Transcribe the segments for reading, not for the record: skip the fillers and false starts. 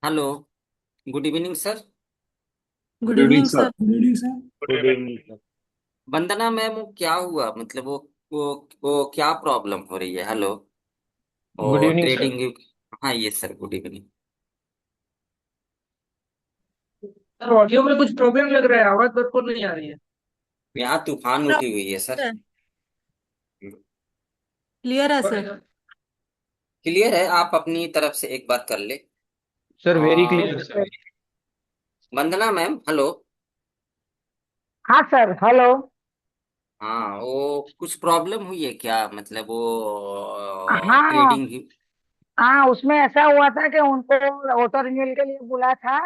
Hello. Good evening sir. Good good evening evening sir. Sir. Good evening sir. Good evening sir. Vandana ma'am, वो क्या हुआ? मतलब वो वो क्या प्रॉब्लम हो रही है? हेलो। गुड वो इवनिंग सर। ट्रेडिंग। हाँ ये sir, good evening. Sir audio में कुछ प्रॉब्लम लग रहा है, आवाज बिल्कुल नहीं आ रही है। यहाँ तूफान उठी हुई है सर। क्लियर है सर। क्लियर है, आप अपनी तरफ से एक बार कर ले। सर वेरी आ, clear sir. Vandana ma'am, hello. हाँ सर, हेलो। हाँ, वो कुछ प्रॉब्लम हुई है क्या? मतलब वो हाँ। ट्रेडिंग। हाँ, उसमें ऐसा हुआ था कि उनको ऑटो रिन्यूअल के लिए बोला था।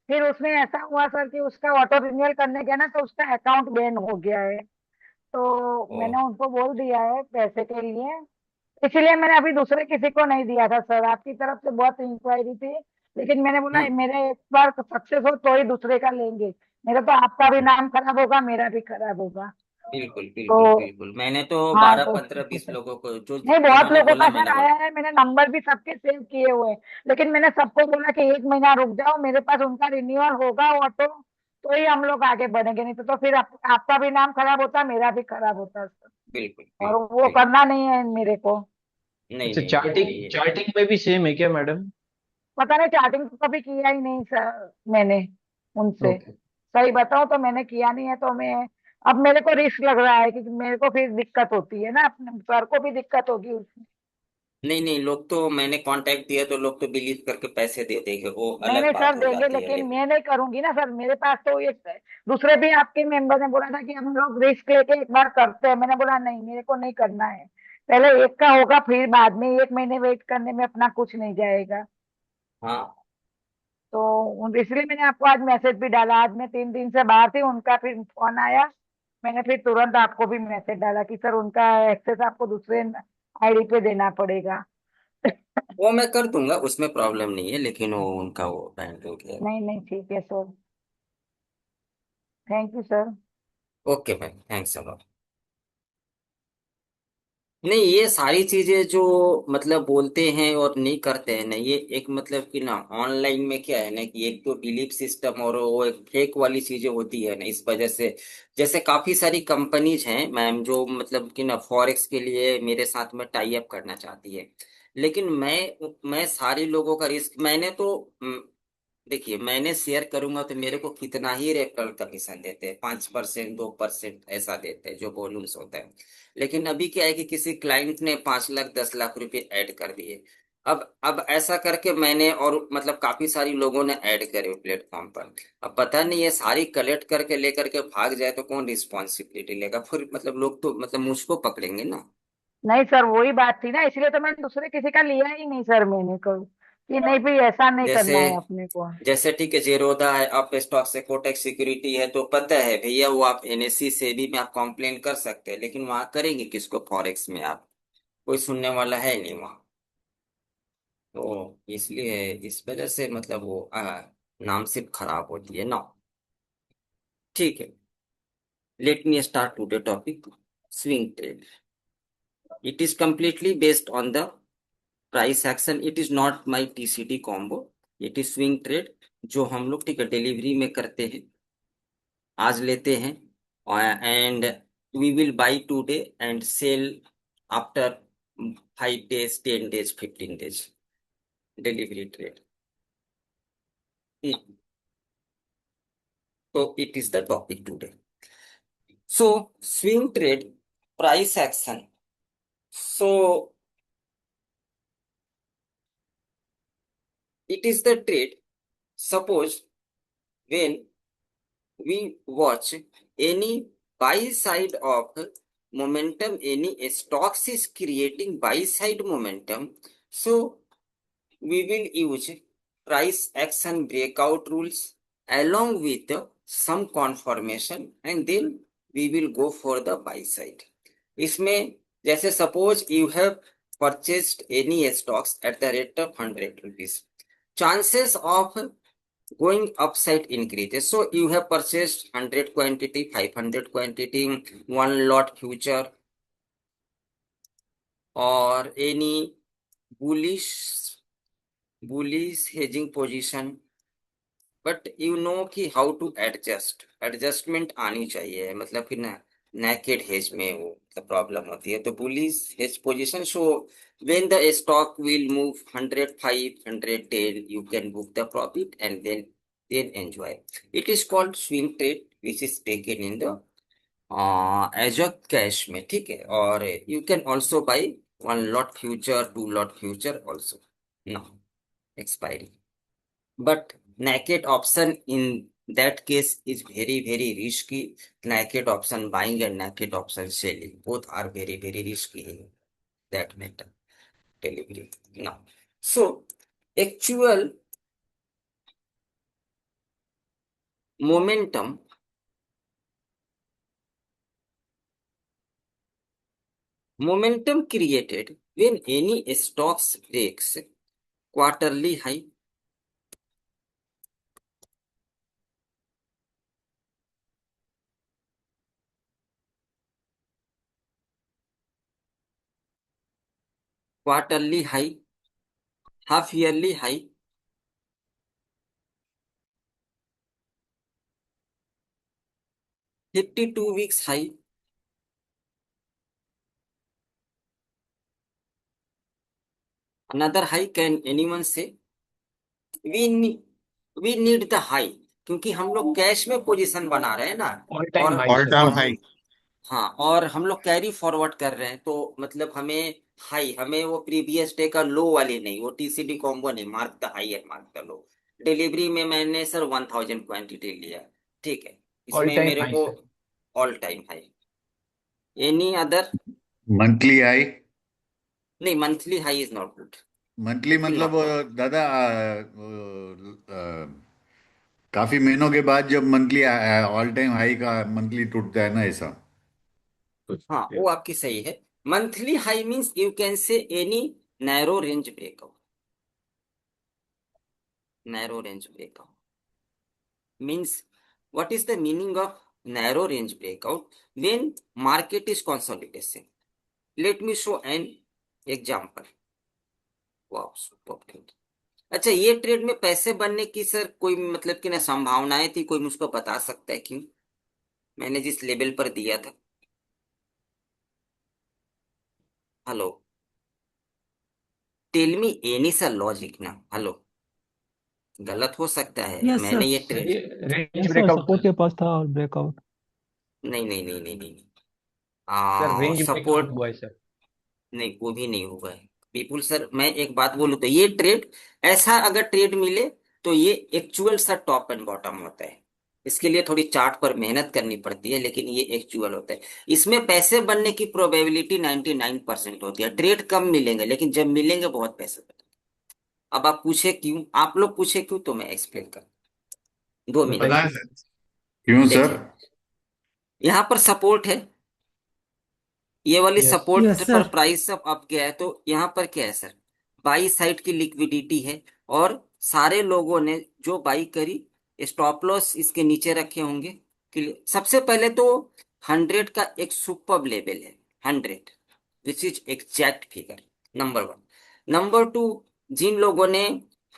फिर उसमें ऐसा हुआ सर कि उसका ऑटो रिन्यूअल करने गया ना, तो उसका अकाउंट बैन हो गया है। तो ओ, मैंने उनको बोल दिया है पैसे के लिए। इसलिए मैंने अभी दूसरे किसी को नहीं दिया था सर, आपकी तरफ से बहुत इंक्वायरी थी। लेकिन मैंने बोला हम्म, मेरे एक बार सक्सेस हो तो ही दूसरे का लेंगे। मेरा तो आपका भी नाम खराब होगा, मेरा भी खराब होगा। बिल्कुल बिल्कुल तो बिल्कुल। मैंने तो हाँ, बारह तो पंद्रह बीस लोगों को जो नहीं, बहुत जिन्होंने लोगों बोला का सर मैंने आया बोला। है, मैंने नंबर भी सबके सेव किए हुए हैं। लेकिन मैंने सबको बोला कि एक महीना रुक जाओ, मेरे पास उनका रिन्यूअल होगा ऑटो, तो ही हम लोग आगे बढ़ेंगे। नहीं तो फिर आपका भी नाम खराब होता, मेरा भी खराब होता सर। बिल्कुल और बिल्कुल वो बिल्कुल। करना नहीं है मेरे को। नहीं अच्छा, नहीं नहीं चार्टिंग नहीं, ये चार्टिंग में भी सेम है क्या मैडम? पता नहीं, चार्टिंग तो कभी किया ही नहीं सर मैंने उनसे। ओके। सही बताओ तो मैंने किया नहीं है, तो मैं अब मेरे को रिस्क लग रहा है कि मेरे को फिर दिक्कत होती है ना, अपने सर को भी दिक्कत होगी उसमें। नहीं नहीं, लोग तो मैंने कांटेक्ट दिया तो लोग तो बिलीव करके पैसे दे देंगे, वो नहीं अलग नहीं बात सर, हो देंगे, जाती है लेकिन लेकिन। मैं नहीं करूंगी ना सर। मेरे पास तो ये दूसरे भी आपके मेंबर ने बोला था कि हम लोग रिस्क लेके एक बार करते हैं। मैंने बोला नहीं, मेरे को नहीं करना है। पहले एक का होगा, फिर बाद में एक महीने वेट करने में अपना कुछ नहीं जाएगा। हाँ। तो इसलिए मैंने आपको आज मैसेज भी डाला। आज मैं 3 दिन से बाहर थी, उनका फिर फोन आया। मैंने फिर तुरंत आपको भी मैसेज डाला कि सर उनका एक्सेस आपको दूसरे आईडी पे देना पड़ेगा। वो मैं कर दूंगा, उसमें प्रॉब्लम नहीं है, लेकिन वो उनका वो बैंक हो गया। नहीं नहीं, ठीक है sir. Thank you sir. Okay ma'am, thanks a lot. नहीं, ये सारी चीजें जो मतलब बोलते हैं और नहीं करते हैं ना, ये एक मतलब कि ना ऑनलाइन में क्या है ना कि एक तो बिलीफ सिस्टम और वो एक फेक वाली चीजें होती है ना, इस वजह से। जैसे काफी सारी कंपनीज हैं मैम जो मतलब कि ना फॉरेक्स के लिए मेरे साथ में टाई अप करना चाहती है। लेकिन मैं सारे लोगों का रिस्क मैंने तो देखिए, मैंने शेयर करूंगा तो मेरे को कितना ही रेफरल कमीशन देते हैं, 5% 2% ऐसा देते हैं जो वॉल्यूम्स होता है। लेकिन अभी क्या है कि किसी क्लाइंट ने 5 लाख 10 लाख रुपए ऐड कर दिए। अब ऐसा करके मैंने और मतलब काफी सारी लोगों ने ऐड करे प्लेटफॉर्म पर। अब पता नहीं है सारी कलेक्ट करके लेकर के भाग जाए तो कौन रिस्पॉन्सिबिलिटी लेगा फिर? मतलब लोग तो मतलब मुझको पकड़ेंगे ना। नहीं सर, वही बात थी ना, इसलिए तो मैंने दूसरे किसी का लिया ही नहीं सर। मैंने कहा कि नहीं भाई, ऐसा नहीं जैसे करना है अपने को। जैसे ठीक है, जेरोदा है, आप स्टॉक से कोटक सिक्योरिटी है, तो पता है भैया वो आप एनएससी से भी में आप कंप्लेन कर सकते हैं, लेकिन वहां करेंगे किसको? फॉरेक्स में आप कोई सुनने वाला है नहीं वहां। तो इसलिए इस वजह से मतलब वो नाम सिर्फ खराब होती है ना। ठीक है, let me start today topic. Swing trade, it is completely based on the price action. It is not my TCT combo. It is swing trade जो हम लोग ठीक है डिलीवरी में करते हैं। आज लेते हैं and we will buy today and sell after 5 days 10 days 15 days। Delivery trade. तो it is the topic today. So swing trade, price action. So it is the trade. Suppose when we watch any buy side of momentum, any stocks is creating buy side momentum. So we will use price action breakout rules along with some confirmation, and then we will go for the buy side. इसमें जैसे suppose you have purchased any stocks at the rate of 100 rupees, chances of going upside increases. So you have purchased 100 quantity, 500 quantity, one lot future or any bullish bullish hedging position, but you know कि how to adjustment आनी चाहिए, मतलब कि ना naked hedge में वो मतलब problem होती है। तो bullish hedge position show when the stock will move 105 110 you can book the profit and then enjoy. It is called swing trade which is taken in the as a cash में, ठीक है। और you can also buy 1 lot future, 2 lot future also, no expiry. But naked option in that case is very risky. Naked option buying and naked option selling both are very risky in that matter delivery. Now, so actual momentum created when any stocks breaks quarterly high, quarterly high, half yearly high, 52 weeks high. Another high, can anyone say? We we need the high, क्योंकि हम लोग cash में position बना रहे हैं ना। All और time high all sir. Time और हाई। हाँ, और हम लोग कैरी फॉरवर्ड कर रहे हैं, तो मतलब हमें हाई, हमें वो प्रीवियस डे का लो वाली नहीं, वो टीसीडी कॉम्बो नहीं, mark the high and mark the low. Delivery में मैंने सर 1000 क्वांटिटी लिया, ठीक है, ऑल इसमें टाइम मेरे हाई को sir. All time high. Any other? Monthly high. नहीं, monthly high is not good, monthly it will मतलब नॉट वर्क। दादा काफी महीनों के बाद जब मंथली ऑल टाइम हाई का मंथली टूटता है ना ऐसा। हाँ, वो आपकी सही है। Monthly high means you can say any narrow range breakout. Narrow range breakout means, what is the meaning of narrow range breakout? When market is consolidation. Let me show an example. Wow, super trade. अच्छा, ये trade में पैसे बनने की sir कोई मतलब कि ना संभावनाएं थी, कोई मुझको बता सकता है क्यों? मैंने जिस लेवल पर दिया था। हेलो, टेल मी एनी सा लॉजिक ना। हेलो, गलत हो सकता है, यस मैंने सर। ये सर ट्रेड। ये रेंज यस सर, ब्रेकआउट था। सपोर्ट के पास था और ब्रेकआउट। नहीं। सर रेंज ब्रेकआउट सपोर्ट हुआ है सर। नहीं, वो भी नहीं होगा। विपुल सर, मैं एक बात बोलूं तो ये ट्रेड, ऐसा अगर ट्रेड मिले तो ये एक्चुअल सा टॉप एंड बॉटम होता है। इसके लिए थोड़ी चार्ट पर मेहनत करनी पड़ती है, लेकिन ये एक्चुअल होता है। इसमें पैसे बनने की प्रोबेबिलिटी 99% होती है। ट्रेड कम मिलेंगे, लेकिन जब मिलेंगे बहुत पैसे बनेंगे। अब आप पूछे क्यों, आप लोग पूछे क्यों, तो मैं एक्सप्लेन कर। 2 मिनट, पता है क्यों सर? देखिए, यहाँ पर सपोर्ट है, ये वाली यस। सपोर्ट यस पर सर। प्राइस सब अप गया है, तो यहाँ पर क्या है सर, बाई साइड की लिक्विडिटी है। और सारे लोगों ने जो बाई करी, स्टॉप लॉस इसके नीचे रखे होंगे। सबसे पहले तो 100 का एक सुपर लेवल है, 100 which is exact figure, number one. Number two, जिन लोगों ने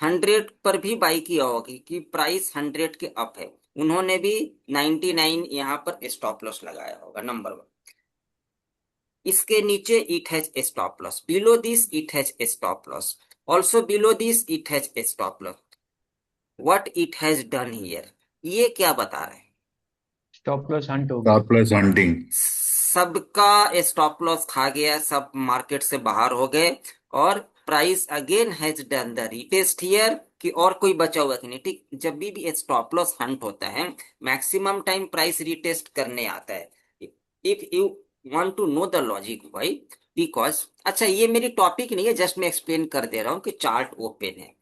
100 पर भी बाई किया होगी कि प्राइस 100 के अप है, उन्होंने भी 99 यहाँ पर स्टॉप लॉस लगाया होगा, नंबर वन। इसके नीचे it has a stop loss, below this it has a stop loss, also below this it has a stop loss. What it has done here, ये क्या बता रहे हैं? स्टॉप लॉस हंट हो गया। Stop loss hunting. सबका stop loss खा गया, सब मार्केट से बाहर हो गए, और price again has done the retest here, कि और कोई बचा हुआ कि नहीं, ठीक। जब भी स्टॉप लॉस हंट होता है, मैक्सिमम टाइम प्राइस रीटेस्ट करने आता है। If you want to know the logic why, because, अच्छा ये मेरी टॉपिक नहीं है, जस्ट मैं एक्सप्लेन कर दे रहा हूँ कि चार्ट ओपन है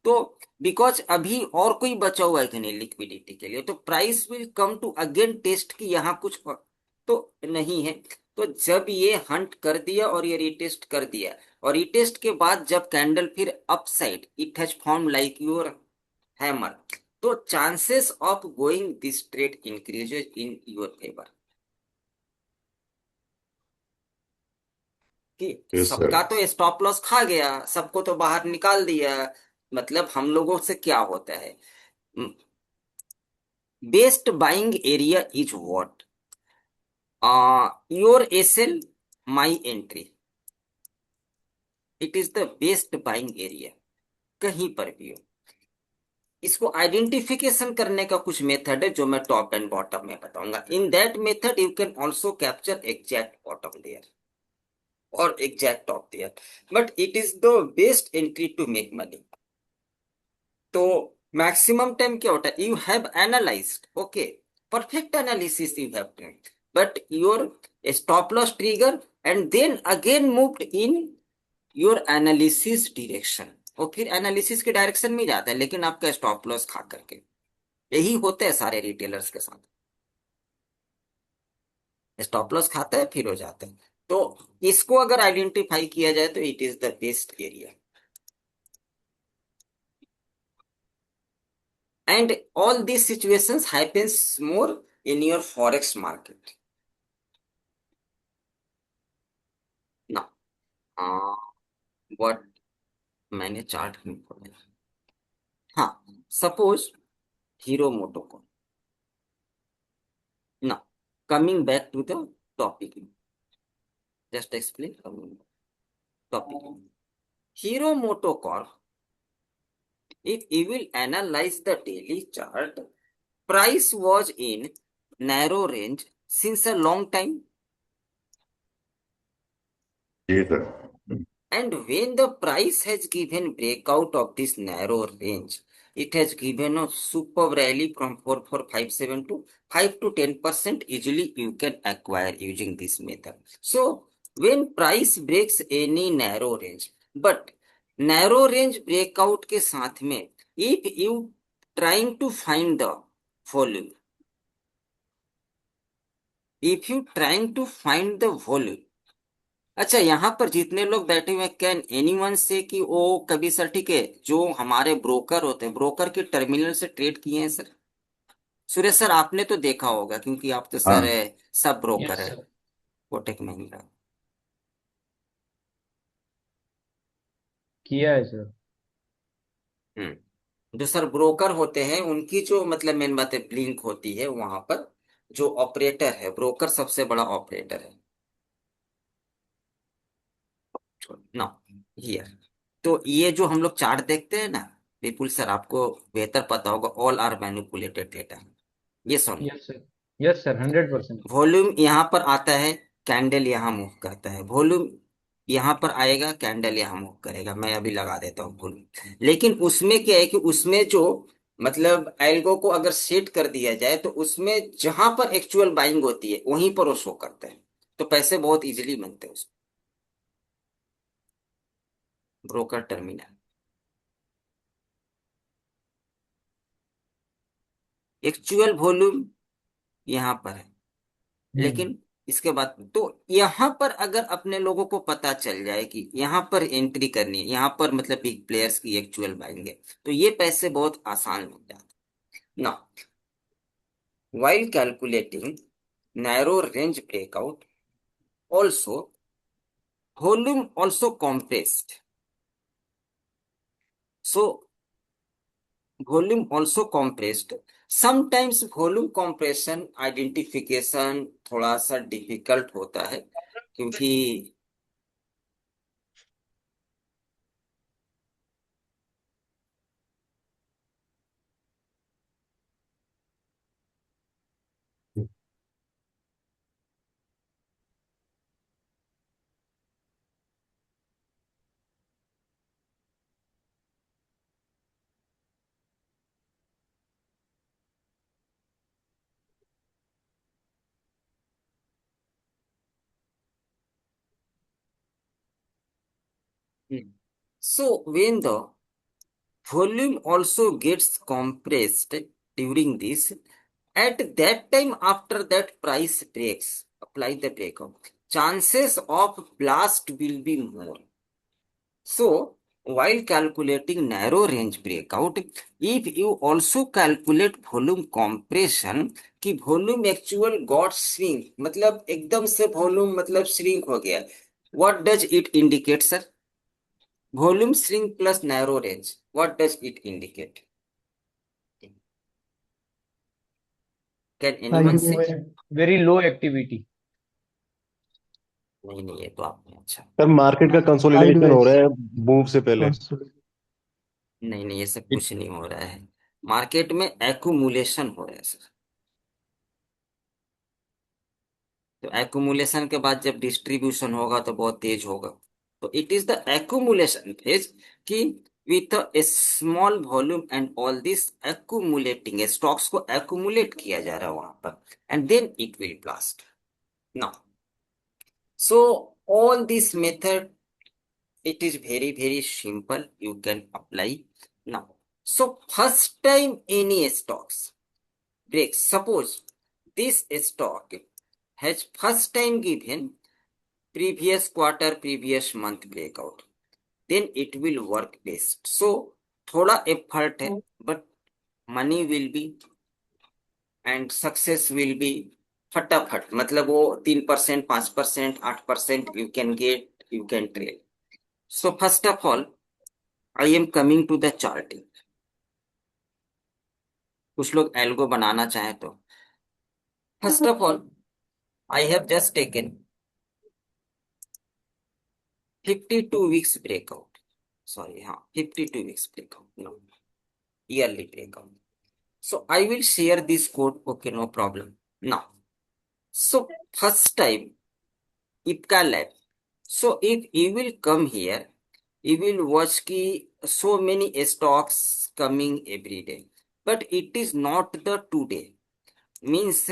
तो, बिकॉज अभी और कोई बचा हुआ है कि नहीं लिक्विडिटी के लिए, तो price will come to again test कि यहाँ कुछ तो नहीं है। तो जब ये हंट कर दिया और ये रिटेस्ट कर दिया, और रिटेस्ट के बाद जब कैंडल फिर upside it has form like your hammer, तो chances of going this trade increases in your favour. कि यस सर। सबका तो स्टॉप लॉस खा गया, सबको तो बाहर निकाल दिया, मतलब हम लोगों से क्या होता है, best buying area is what, your SL my entry, it is the best buying area, कहीं पर भी हो। इसको आइडेंटिफिकेशन करने का कुछ मेथड है जो मैं टॉप एंड बॉटम में बताऊंगा। In that method you can also capture exact bottom there और exact top there, but it is the best entry to make money. तो मैक्सिमम टाइम क्या होता है, you have analysed, okay, perfect analysis you have done, but your stop loss trigger and then again moved in your analysis direction, वो फिर analysis के direction में जाता है लेकिन आपका स्टॉप लॉस खा करके। यही होता है सारे रिटेलर्स के साथ, स्टॉप लॉस खाता है फिर हो जाता है। तो इसको अगर आइडेंटिफाई किया जाए तो it is the best area. And all this situations happens more in your forex market ना। व्हाट, मैंने चार्ट में खोला, हाँ, सपोज हीरो मोटोकॉर्प ना, coming back to the topic, just explain coming topic, Hero MotoCorp, if you will analyze the daily chart, price was in narrow range since a long time, जी sir. and when the price has given breakout of this narrow range, it has given a superb rally from 4457 to 5 to 10% easily you can acquire using this method. So when price breaks any narrow range, but narrow range breakout के साथ में if you trying to find the volume, if you trying to find the volume, अच्छा, यहाँ पर जितने लोग बैठे हुए हैं, कैन एनीवन से कि वो कभी, सर ठीक है, जो हमारे ब्रोकर होते हैं, ब्रोकर के टर्मिनल से ट्रेड किए हैं सर? सुरेश सर आपने तो देखा होगा क्योंकि आप तो सर हाँ सब ब्रोकर यस है, सर। कोटक महिंद्रा। किया है सर। जो सर ब्रोकर होते हैं उनकी जो मतलब मेन बात है, ब्लिंक होती है वहां पर, जो ऑपरेटर है, ब्रोकर सबसे बड़ा ऑपरेटर है ना, हियर। तो ये जो हम लोग चार्ट देखते हैं ना, विपुल सर आपको बेहतर पता होगा, ऑल आर मैनिपुलेटेड डेटा, ये सुन। Yes sir. Yes sir, 100%। Volume यहाँ पर आता है, कैंडल यहाँ मूव करता है, वॉल्यूम यहाँ पर आएगा, कैंडल यहाँ मूव करेगा, मैं अभी लगा देता हूँ वॉल्यूम। लेकिन उसमें क्या है कि उसमें जो मतलब एल्गो को अगर सेट कर दिया जाए तो उसमें जहां पर एक्चुअल बाइंग होती है वहीं पर वो शो करता है, तो पैसे बहुत इजीली बनते हैं उसमें, ब्रोकर टर्मिनल। एक्चुअल वॉल्यूम यहाँ पर है, हम्म। लेकिन इसके बाद तो यहाँ पर अगर अपने लोगों को पता चल जाए कि यहाँ पर एंट्री करनी है, यहाँ पर मतलब बिग प्लेयर्स की एक्चुअल बाइंग है, तो ये पैसे बहुत आसान मिल जाते ना। while calculating narrow range breakout, also volume also compressed, so volume also compressed, sometimes volume compression identification थोड़ा सा डिफिकल्ट होता है क्योंकि so when the volume also gets compressed during this, at that time after that price breaks, apply the breakout, chances of blast will be more. So while calculating narrow range breakout, if you also calculate volume compression, कि volume actual got shrink, मतलब एकदम से volume मतलब shrink हो गया, what does it indicate sir? Volume shrink plus narrow range, What does it indicate? Can anyone say? Very low activity. नहीं नहीं, ये तो आपने अच्छा। सर मार्केट का कंसोलिडेशन हो रहा है मूव से पहले। नहीं नहीं, ये सब कुछ नहीं हो रहा है। मार्केट में एक्यूमुलेशन हो रहा है सर। तो एक्यूमुलेशन के बाद जब डिस्ट्रीब्यूशन होगा तो बहुत तेज होगा। तो it is the accumulation phase कि with a small volume and all this accumulating, stocks को एक्यूमुलेट किया जा रहा है वहां पर, and then it will blast now. So all this method, it is very very simple, you can apply now. So first time any stocks breaks, suppose this stock has first time given previous quarter previous month breakout, then it will work best. So थोड़ा effort है, but money will be and success will be फटाफट, मतलब वो 3%, 5%, 8% you can get, you can trade. So first of all, I am coming to the charting. कुछ लोग algo बनाना चाहे तो first of all I have just taken 52 weeks breakout, sorry हाँ 52 weeks breakout, no yearly breakout. So I will share this code, okay, no problem. Now, so first time IPCA lab. So if you will come here, you will watch ki so many stocks coming every day, but it is not the today. Means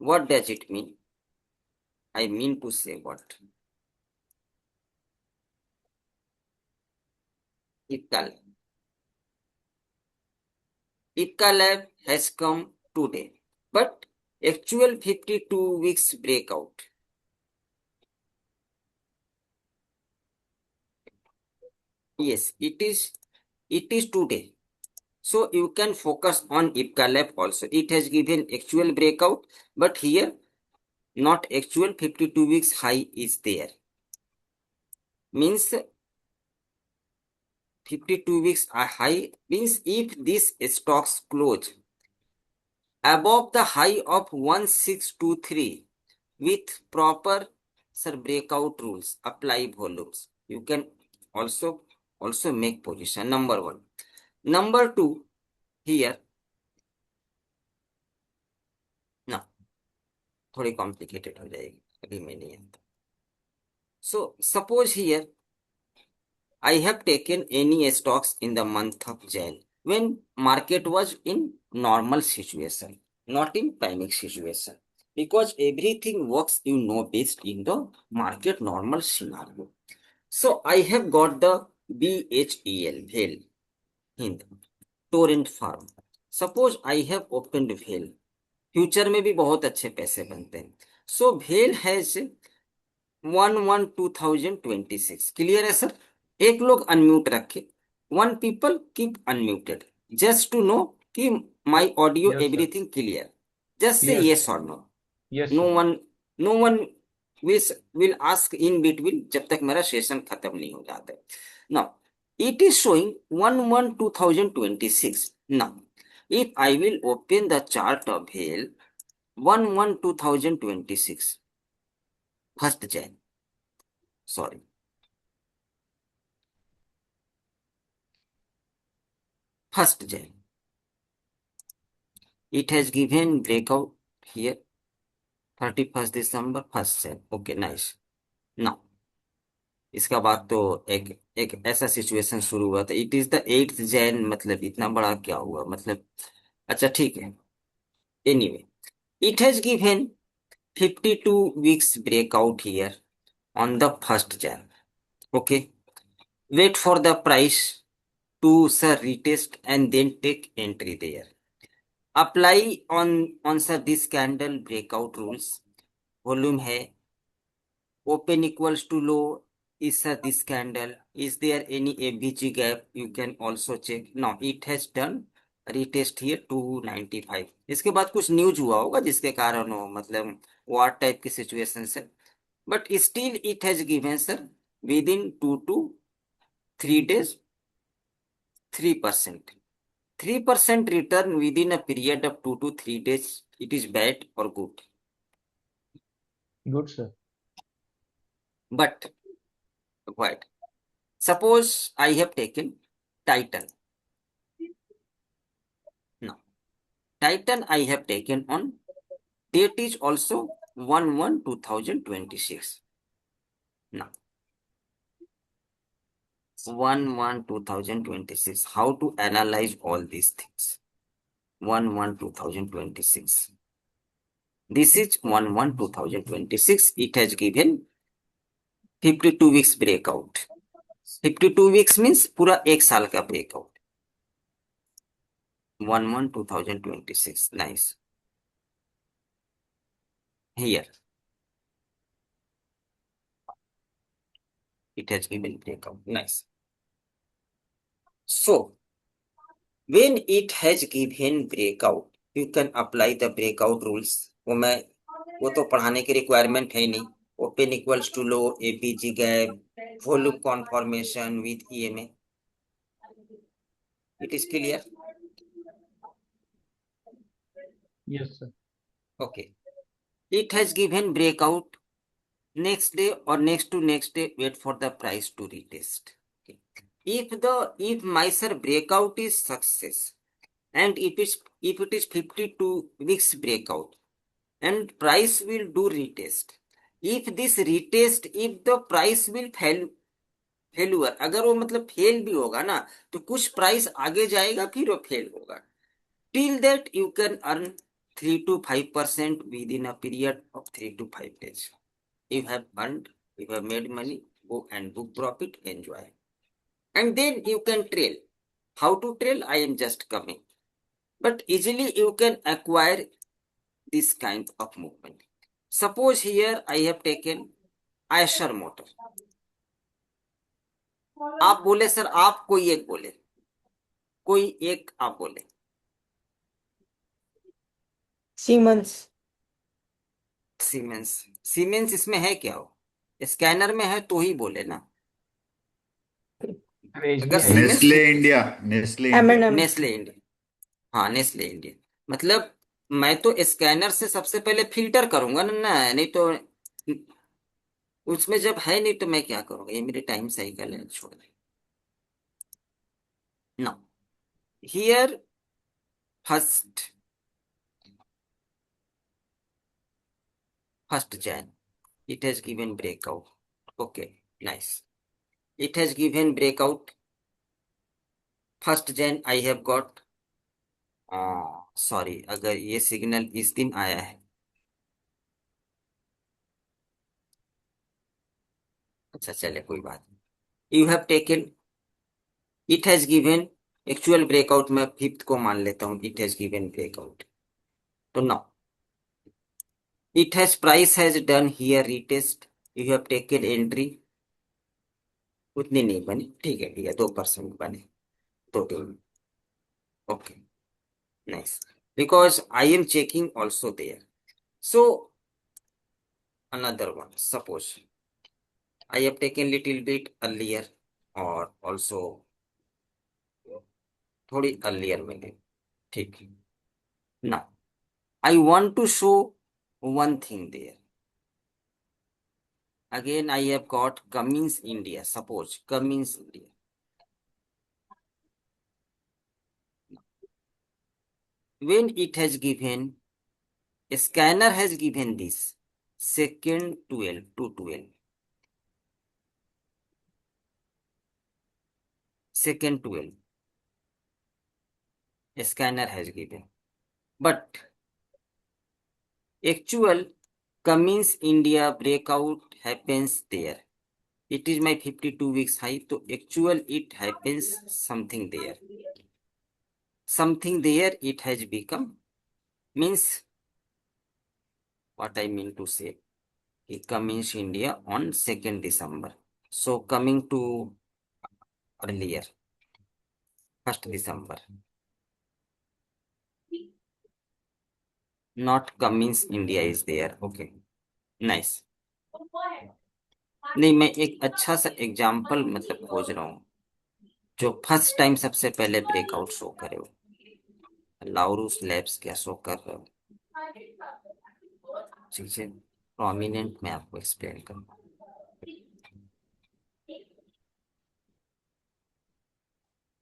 what does it mean? I mean to say what? IPCA lab. IPCA lab has come today, but actual 52 weeks breakout. Yes, it is today. So you can focus on IPCA lab also. It has given actual breakout, but here not actual 52 weeks high is there. Means 52 weeks are high, means if this stocks close above the high of 1623 with proper sir breakout rules, apply volumes, you can also make position. Number one. Number two, here ना थोड़ी complicated हो जाएगी, अभी मैं नहीं आता. So suppose here I have taken any stocks in the month of Jan when market was in normal situation, not in panic situation, because everything works based in the market normal scenario. So I have got the BHEL, VHEL, Hind, Torrent Farm. Suppose I have opened VHEL. Future में भी बहुत अच्छे पैसे बनते हैं. सो भेल has 1/1/2026. Clear है sir? एक लोग अनम्यूट रखे, one people keep unmuted, just to know कि my audio Yes, sir. Everything clear. Just say Yes. Yes और no. Yes, no sir. One no one will ask in between जब तक मेरा session खत्म नहीं हो जाता है. Now it is showing 1/1/2026. Now, if I will open the chart of Hale 1/1/2026, first Jan, sorry, first Jan, it has given breakout here 31st December, 1st Jan. Okay, nice. Now, इसका बाद तो एक एक ऐसा सिचुएशन शुरू हुआ था. It is the 8th Jan, मतलब इतना बड़ा क्या हुआ, मतलब अच्छा ठीक है. Anyway, it has given 52 weeks breakout here on the 1st Jan. Okay, wait for the price to sir retest and then take entry there. Apply on sir this candle breakout rules. Volume है, open equals to low is sir this candle. Is there any FVG gap? You can also check. Now it has done retest here 295. इसके बाद कुछ news हुआ होगा जिसके कारण हो, मतलब वार टाइप की सिचुएशन से, but still it has given sir within 2 to 3 days 3%. 3% return within a period of 2 to 3 days. It is bad or good? Good, sir. But what? Suppose I have taken Titan. Now, Titan I have taken on date is also 1/1/2026. Now, 1/1/2026. How to analyze all these things? 1/1/2026. This is 1/1/2026. It has given 52 weeks breakout. 52 weeks means पूरा एक साल का breakout. 1/1/2026. Nice. Here it has given breakout. Nice. So when it has given breakout, you can apply the breakout rules. वो तो पढ़ाने की requirement है नहीं. Open equals to low, APG gap, volume conformation with EMA. It is clear? Yes, sir. Okay. It has given breakout. Next day or next to next day, wait for the price to retest. Okay. If my sir breakout is success, and if it is 52 weeks breakout, and price will do retest. If this retest, if the price will failure, अगर वो मतलब fail भी होगा ना, तो कुछ price आगे जाएगा, फिर वो फेल होगा. Till that you can earn 3 to 5% within a period of 3 to 5 days. You have earned, you have made money, go and book profit, enjoy. And then you can trail. How to trail? I am just coming. But easily you can acquire this kind of movement. Suppose here I have taken Eicher motor. आप बोले sir, आप कोई एक बोले, कोई एक आप बोले. सीमेंस. सीमेंस इसमें है क्या? हो स्कैनर में है तो ही बोले ना. अगर SBI. Nestle India, Nestle India, M&M. Nestle India. हाँ, नेस्ले इंडिया. मतलब मैं तो स्कैनर से सबसे पहले फिल्टर करूंगा ना, नहीं तो उसमें जब है नहीं तो मैं क्या करूंगा? ये मेरे टाइम साइकिल है, छोड़ दे. Now, here first Jan, it has given breakout. Okay, nice. It has given breakout. 1st Jan I have got. Sorry, अगर ये सिग्नल इस दिन आया है, अच्छा चले कोई बात नहीं. You have taken, it has given actual breakout. मैं 5th को मान लेता हूं इट हैज गिवन ब्रेकआउट. तो now it has price has done here retest. You have taken entry. उतनी नहीं बनी, ठीक है भैया, 2% बने, 2 दिन. Okay, nice. Because I am checking also there. So another one, suppose I have taken little bit earlier or also थोड़ी earlier मैंने, ठीक है. Now I want to show one thing there. Again I have got Cummins India. Suppose Cummins India. When it has given, scanner has given this second 12 to 12. Second 12. Scanner has given. But actual Cummins India breakout happens there. It is my 52 weeks high. So actual it happens something there. Something there it has become. Means what I mean to say. It Cummins India on 2nd December. So coming to earlier, 1st December. Not Cummins India is there. Okay, nice. नहीं, मैं एक अच्छा सा example मतलब खोज रहा हूँ. जो फर्स्ट टाइम सबसे पहले ब्रेकआउट शो करे हो, लाउरूस लैब्स क्या शो कर रहे हो, चीजें प्रोमिनेंट में आपको एक्सप्लेन करूंगा।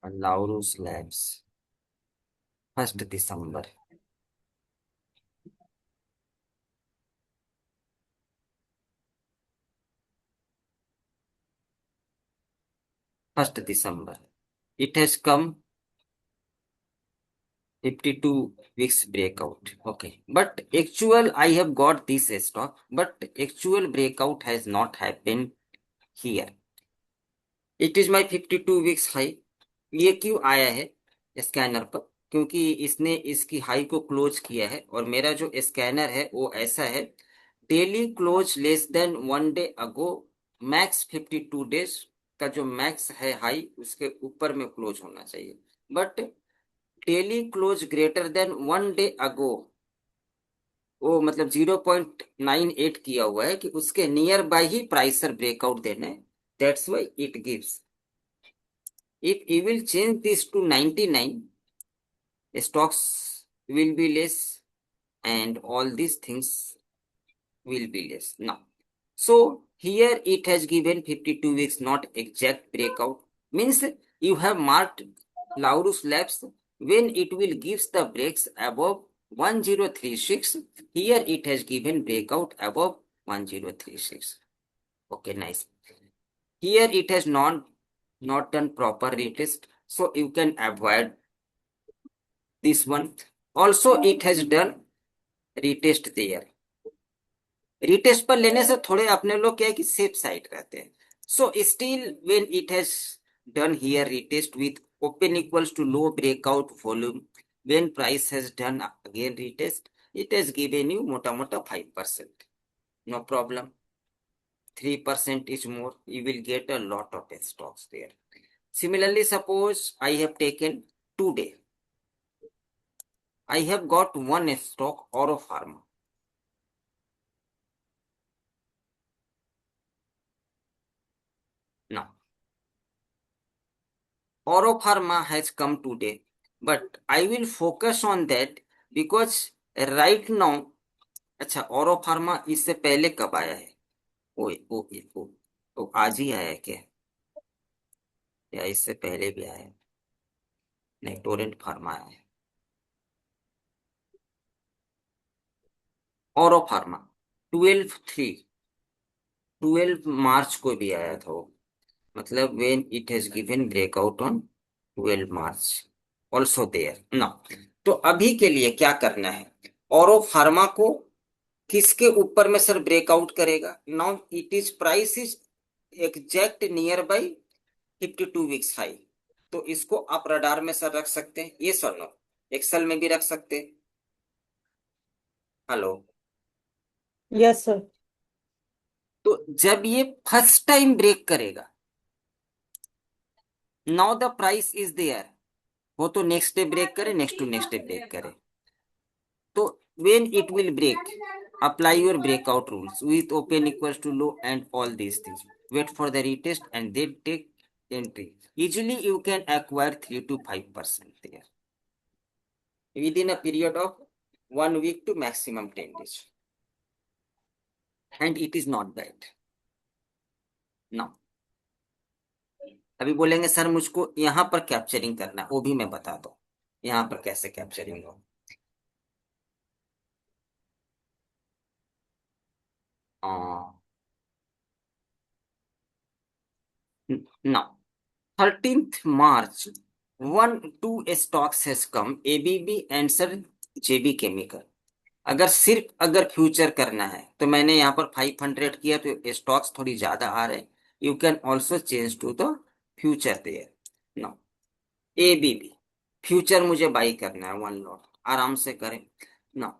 लाउरूस लैब्स 1 दिसंबर, first December, it has come 52 weeks breakout. Okay, but actual I have got this stock, but actual breakout has not happened here. It is my 52 weeks high. ये क्यों आया है स्कैनर पर? क्योंकि इसने इसकी हाई को क्लोज किया है, और मेरा जो स्कैनर है वो ऐसा है, daily close less than 1 day ago, max 52 days का जो मैक्स है हाई उसके ऊपर में क्लोज होना चाहिए, but daily close greater than 1 day ago, वो मतलब 0.98 किया हुआ है कि उसके नियर बाय ही प्राइसर ब्रेकआउट देना है। That's why it gives, if you will change this to 99, stocks will be less and all these things will be less now. So here it has given 52 weeks, not exact breakout, means you have marked Laurus Labs when it will gives the breaks above 1036. Here it has given breakout above 1036. Okay, nice. Here it has not done proper retest, so you can avoid this one. Also it has done retest there. Retest पर लेने से थोड़े अपने लोग क्या है कि safe side रहते हैं. So still when it has done here retest with open equals to low breakout volume, when price has done again retest, it has given you मोटा मोटा 5%. No problem, 3% is more, you will get a lot of stocks there. Similarly, suppose I have taken today, I have got one stock, Oro Pharma. Now, Oro Pharma has come today, but I will focus on that because right now, अच्छा Oro Pharma इससे पहले कब आया है? ओ आज ही आया है क्या, या इससे पहले भी आया है? नहीं, टोरेंट फार्मा आया है. Oro Pharma 12 मार्च को भी आया था वो, मतलब when it has given breakout on 12 March also there. ना तो अभी के लिए क्या करना है, Oro Pharma को किसके ऊपर में सर ब्रेकआउट करेगा? Now it is price is exact near by 52 weeks high, तो इसको आप रडार में सर रख सकते हैं, ये सर नो एक्सेल में भी रख सकते हैं. Hello, Yes, sir. तो जब ये फर्स्ट टाइम ब्रेक करेगा, now the price is there, वो तो नेक्स्ट डे ब्रेक करे, next to next day break करे, तो when it will break, apply your breakout rules with open equals to low and all these things, wait for the retest and then take entry. Easily you can acquire 3 to 5% there within a period of 1 week to maximum 10 days, and it is not bad. Now अभी बोलेंगे sir मुझको यहाँ पर capturing करना है, वो भी मैं बता दूं यहाँ पर कैसे कैप्चरिंग हो. Now 13th March, 1-2 stocks has come, ABB and sir JB Chemical. अगर सिर्फ अगर फ्यूचर करना है तो मैंने यहाँ पर 500 किया, तो स्टॉक्स थोड़ी ज्यादा आ रहे हैं. You can also change to the future there. No, ABB future मुझे बाई करना है 1 लॉट, आराम से करें. No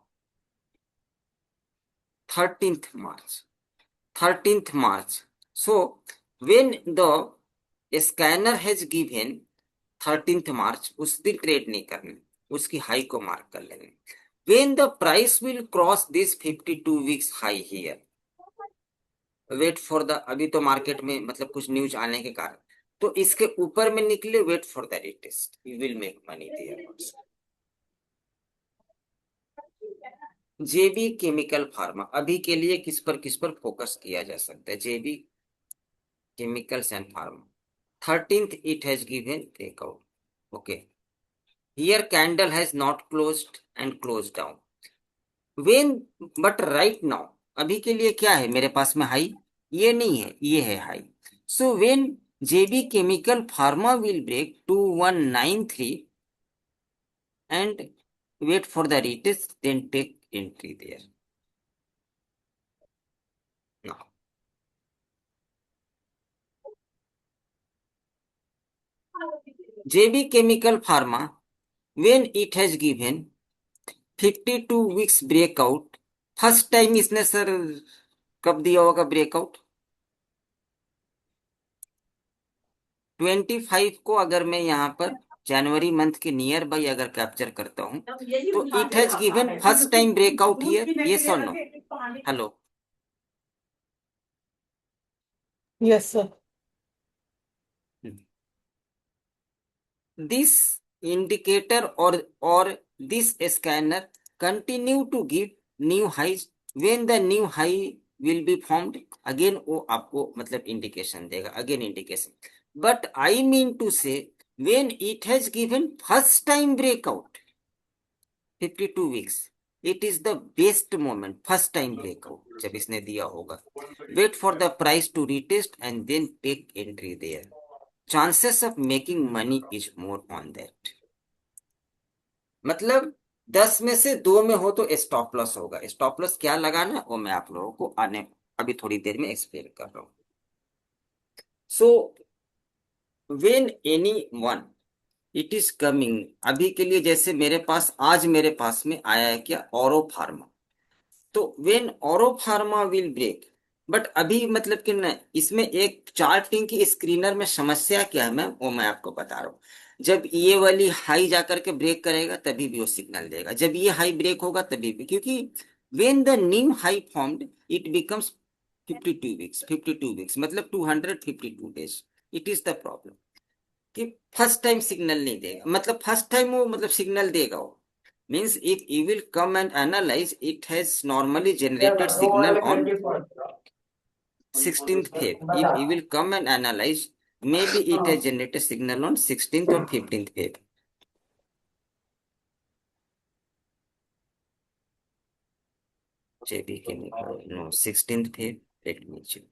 13th March. So when the scanner has given 13th March, उस दिन ट्रेड नहीं करना, उसकी हाई को मार्क कर लेंगे. When the price will cross this 52 weeks high here, wait for the, अभी तो मार्केट में मतलब कुछ न्यूज आने के कारण तो इसके ऊपर में निकले, wait for the retest, you will make money there also. JB chemical pharma, अभी के लिए किस पर फोकस किया जा सकता है? JB chemicals and pharma, 13th it has given breakout. Okay, here candle has not closed and closed down. When, but right now, अभी के लिए क्या है मेरे पास में? हाई ये नहीं है, ये है high. So when JB chemical pharma will break 2193 and wait for the retest, then take entry there. Now, JB Chemical Pharma, when it has given 52 weeks breakout, first time इसने सर कब दिया होगा breakout? 25 को अगर मैं यहाँ पर जनवरी मंथ के नियर बाई अगर कैप्चर करता हूँ, तो it has given first time breakout here, yes और no? Hello, Yes, sir. this indicator or this scanner continue to give new highs, when the new high will be formed, again वो आपको मतलब indication देगा, again indication. But I mean to say when it has given first time breakout 52 weeks, it is the best moment, first time breakout जब इसने दिया होगा, wait for the price to retest and then take entry there. Chances of making money is more on that. मतलब 10 में से 2 में हो तो स्टॉप लॉस होगा। स्टॉप लॉस क्या लगाना वो मैं आप लोगों को अभी थोड़ी देर में एक्सप्लेन कर रहा हूं। So when any one it is coming, अभी के लिए जैसे मेरे पास आज मेरे पास में आया है क्या? ऑरो फार्मा। तो when Auro pharma will break, but अभी मतलब कि न, इसमें एक चार्टिंग की स्क्रीनर में समस्या क्या है मैम, वो मैं आपको बता रहा हूँ। जब ये वाली हाई जाकर के ब्रेक करेगा तभी भी वो सिग्नल देगा, जब ये हाई ब्रेक होगा तभी भी, क्योंकि when the new high formed it becomes 52 weeks, 52 weeks मतलब 252 days. It is the problem कि फर्स्ट टाइम सिग्नल नहीं देगा, मतलब फर्स्ट टाइम वो मतलब सिग्नल देगा वो, means if you will come and analyze, it has normally generated signal on 16th Feb. If you will come and analyze, maybe it has generated signal on 16th or 15th Feb. JB Chemical, no, 16th Feb. Let me check.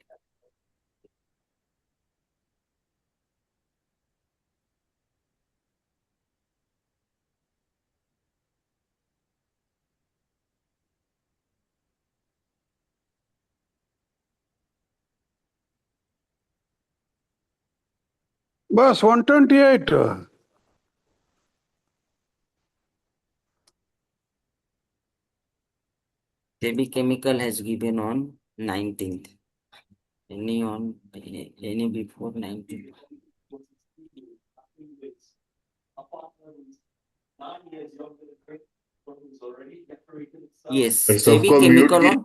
बस 128। JB Chemical has given on 19th. Any before 19th? Yes, JB सबको mute Chemical की। on।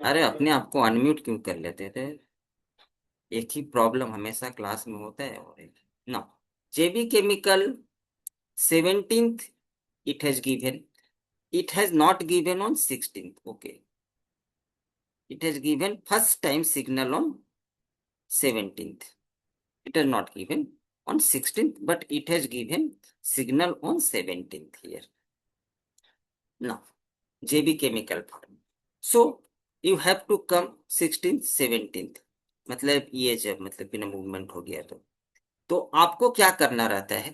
अरे अपने आप को unmute क्यों कर लेते थे? एक ही प्रॉब्लम हमेशा क्लास में होता है। और एक ना, जेबी chemical 17th it has given, it has not given on 16th. Okay, it has given first time signal on 17th. It has not given on 16th, but it has given signal on 17th here. Now JB Chemical Farm, so you have to come 16th 17th, मतलब ये जब मतलब बिना movement हो गया तो आपको क्या करना रहता है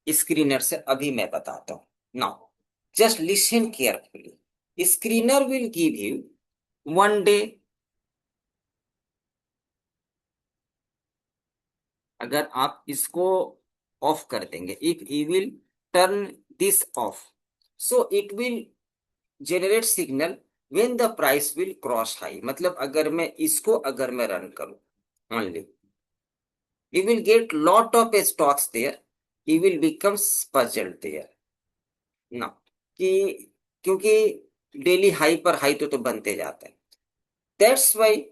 स्क्रीनर से, अभी मैं बताता हूं। Now just listen carefully, screener will give you 1 day, अगर आप इसको ऑफ कर देंगे, if you will turn this of, so it will generate signal when the price will cross high, मतलब अगर मैं इसको अगर मैं रन करूं only, you will get lot of stocks there, you will become puzzled there ना, कि क्योंकि डेली हाई पर हाई तो बनते जाता है। That's Y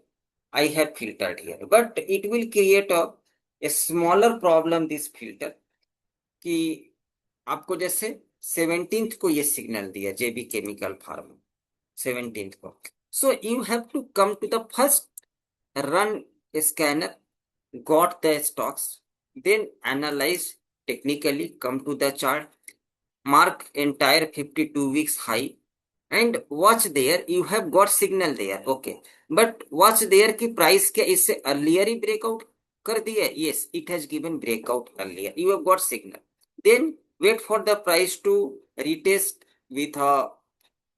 I have filtered here, but it will create a smaller problem this filter कि आपको जैसे 17th को ये सिग्नल दिया जेबी केमिकल फार्मा 17th को, so you have to come to the first run scanner, got the stocks, then analyze technically, come to the chart, mark entire 52 weeks high, and watch there. You have got signal there, okay, but watch there कि price क्या इससे earlier ही breakout कर दिया है? Yes, it has given breakout earlier. You have got signal. Then wait for the price to retest with a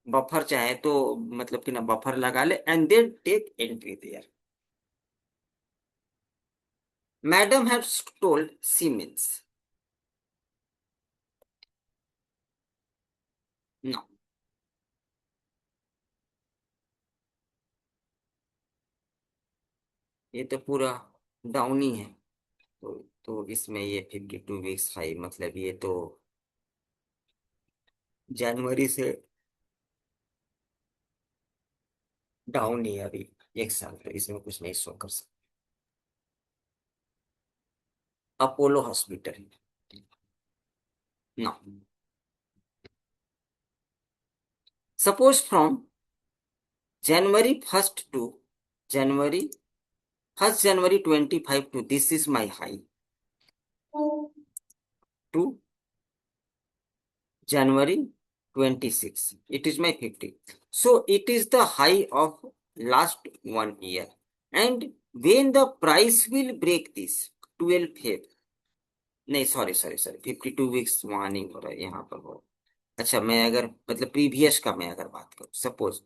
buffer, चाहे तो मतलब कि ना buffer लगा ले, and then take entry there. Madam has told Siemens. No. ये तो पूरा डाउन ही है, तो इसमें ये 52 वीक्स हाई, मतलब ये तो जनवरी से डाउन ही है अभी, एक साल, तो इसमें कुछ नहीं शो कर सकते. Apollo hospital. No. Suppose from January 1st to January 1st January 25 to this is my high to January 26. It is my 50. So it is the high of last 1 year. And when the price will break this 12 Feb, नहीं sorry 52 weeks वहां नहीं हो रहा है, यहाँ पर हो. अच्छा, मैं अगर मतलब प्रीवियस का मैं अगर बात करूं, सपोज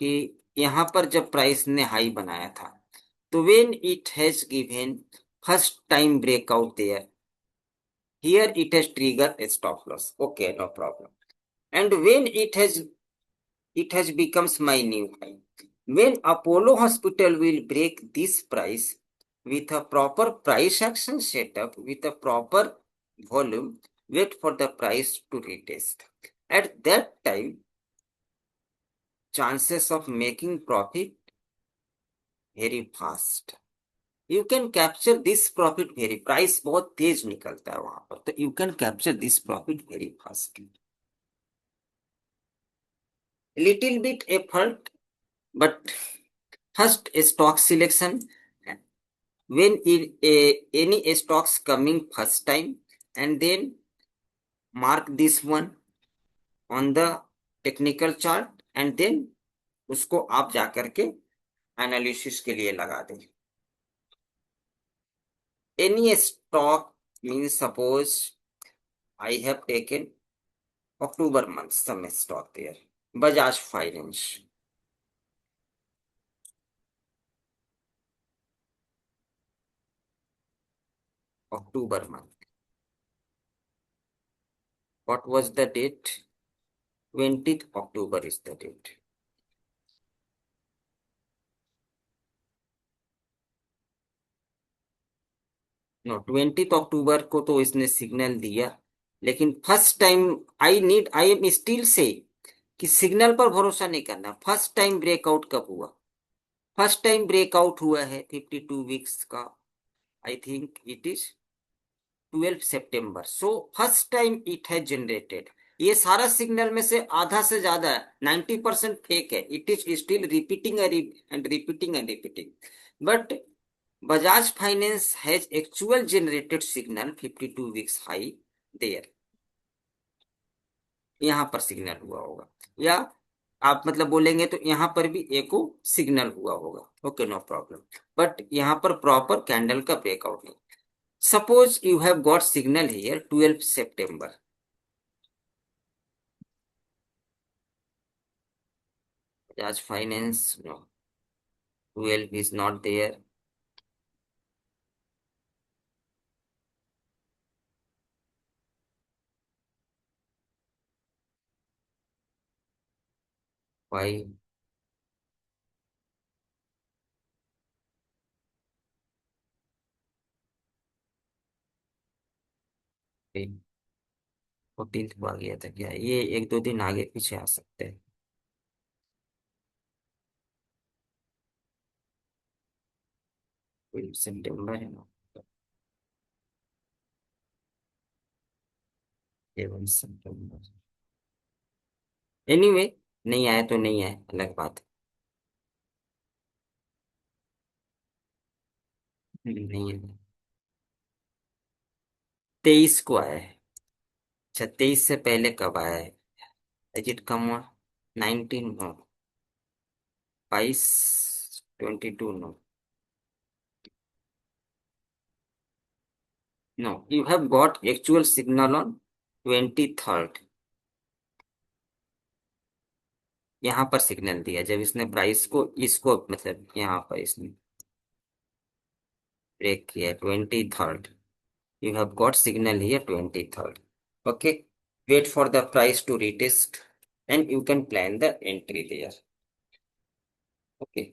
कि यहाँ पर जब प्राइस ने हाई बनाया था, तो when it has given first time breakout there, here it has triggered a stop loss. Okay, no problem. And when it has becomes my new high. When Apollo Hospital will break this price with a proper price action setup, with a proper volume, wait for the price to retest. At that time, chances of making profit very fast. You can capture this profit very, price बहुत तेज निकलता है वहां पर, तो you can capture this profit very fast. Little bit effort, but first stock selection, when any stocks coming first time, and then mark this one on the technical chart, and then उसको आप जाकर के analysis के लिए लगा दें. Any stock means, suppose I have taken October month some stock there, Bajaj Finance. October month. What was the date? 20th October is the date. No, 20th अक्टूबर को तो इसने सिग्नल दिया, लेकिन first time I am still say कि signal पर भरोसा नहीं करना. फर्स्ट टाइम ब्रेकआउट कब हुआ? फर्स्ट टाइम ब्रेकआउट हुआ है 52 वीक्स का, I think it is 12 September. So first time it has generated. ये सारा सिग्नल में से आधा से ज्यादा है, 90% फेक है. It is still repeating and repeating and repeating. But Bajaj Finance has actual generated signal 52 weeks high there. यहां पर सिग्नल हुआ होगा, या आप मतलब बोलेंगे तो यहां पर भी एको सिग्नल हुआ होगा. Okay, no problem. बट यहां पर प्रॉपर कैंडल का ब्रेकआउट नहीं. Suppose you have got signal here 12 September. Bajaj Finance, no, 12 is not there. Why? Okay. 14th को आ गया था क्या? ये एक दो दिन आगे पीछे आ सकते हैं. कोई सितंबर है ना, 11 सितंबर। एनीवे, नहीं आया तो नहीं आया, अलग बात है। नहीं है, 23 को आया है। अच्छा, 23 से पहले कब आया है? Is it come 19? No. 22, 22? No. No, you have got actual signal on 23rd। यहाँ पर सिग्नल दिया जब इसने प्राइस को, इसको मतलब यहाँ पर इसने ब्रेक किया 23rd। You have got signal here 23rd. Okay. Wait for the price to retest and you can plan the entry there. Okay.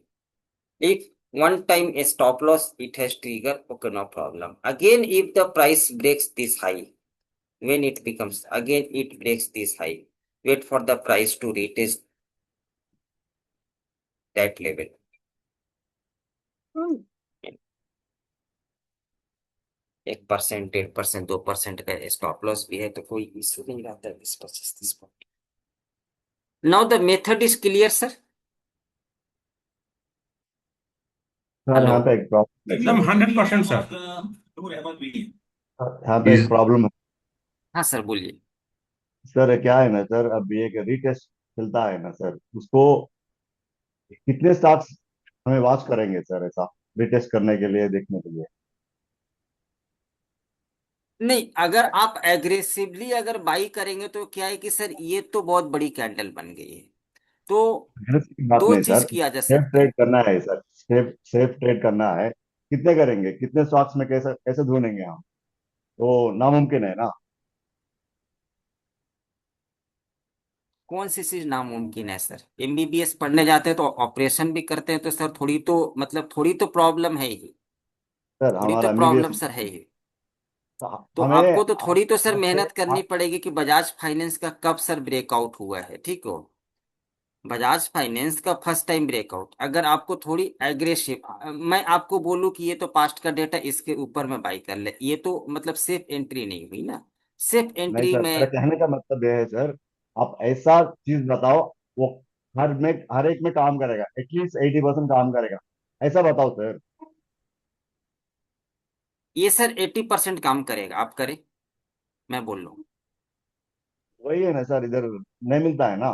If one time a stop loss it has trigger, okay, no problem. Again, if the price breaks this high, when it becomes again it breaks this high, wait for the price to retest that level. 1%, 1.5%, 2% का stop loss भी है तो कोई issue नहीं रहता है 20-25-30 point. Now the method is clear sir. Sir hello. यहाँ पे एक प्रॉब्लम एकदम 100% सर। यहाँ पे एक प्रॉब्लम है। हाँ सर, बोलिए। सर क्या है ना सर, अब ये एक रीटेस्ट चलता है ना सर, उसको कितने स्टॉक्स हमें वॉच करेंगे सर, ऐसा रीटेस्ट करने के लिए, देखने के लिए? नहीं, अगर आप एग्रेसिवली अगर बाई करेंगे तो क्या है कि सर ये तो बहुत बड़ी कैंडल बन गई है, तो Aggressive की बात दो नहीं चीज सर, किया जा सेफ सकता ट्रेड है। करना है सर, सेफ सेफ ट्रेड करना है। कितने करेंगे, कितने स्टॉक्स में कैसे कैसे ढूंढेंगे हम? तो नामुमकिन है ना। कौन सी चीज नामुमकिन है सर? एमबीबीएस पढ़ने जाते हैं तो ऑपरेशन भी करते हैं तो सर थोड़ी तो मतलब थोड़ी तो प्रॉब्लम है ही। सर थोड़ी तो हमारा एमबीबीएस, प्रॉब्लम सर है ही। तो हमें आपको तो थोड़ी तो सर आपसे मेहनत करनी पड़ेगी कि बजाज फाइनेंस का कब सर ब्रेकआउट हुआ है, ठीक हो। बजाज फाइनेंस का फर्स्ट टाइम ब्रेकआउट, अगर आपको थोड़ी एग्रेसिव मैं आपको बोलूं कि ये तो पास्ट का डेटा, इसके ऊपर में बाई कर ले, ये तो मतलब सेफ एंट्री नहीं हुई ना। सेफ नहीं एंट्री सर, मेरा में कहने का मतलब यह है सर, आप ऐसा चीज बताओ वो हर एक में काम करेगा, एटलीस्ट 80% काम करेगा, ऐसा बताओ सर। ये सर 80% काम करेगा, आप करें, मैं बोल रहा हूँ। वही है ना सर, इधर नहीं मिलता है ना।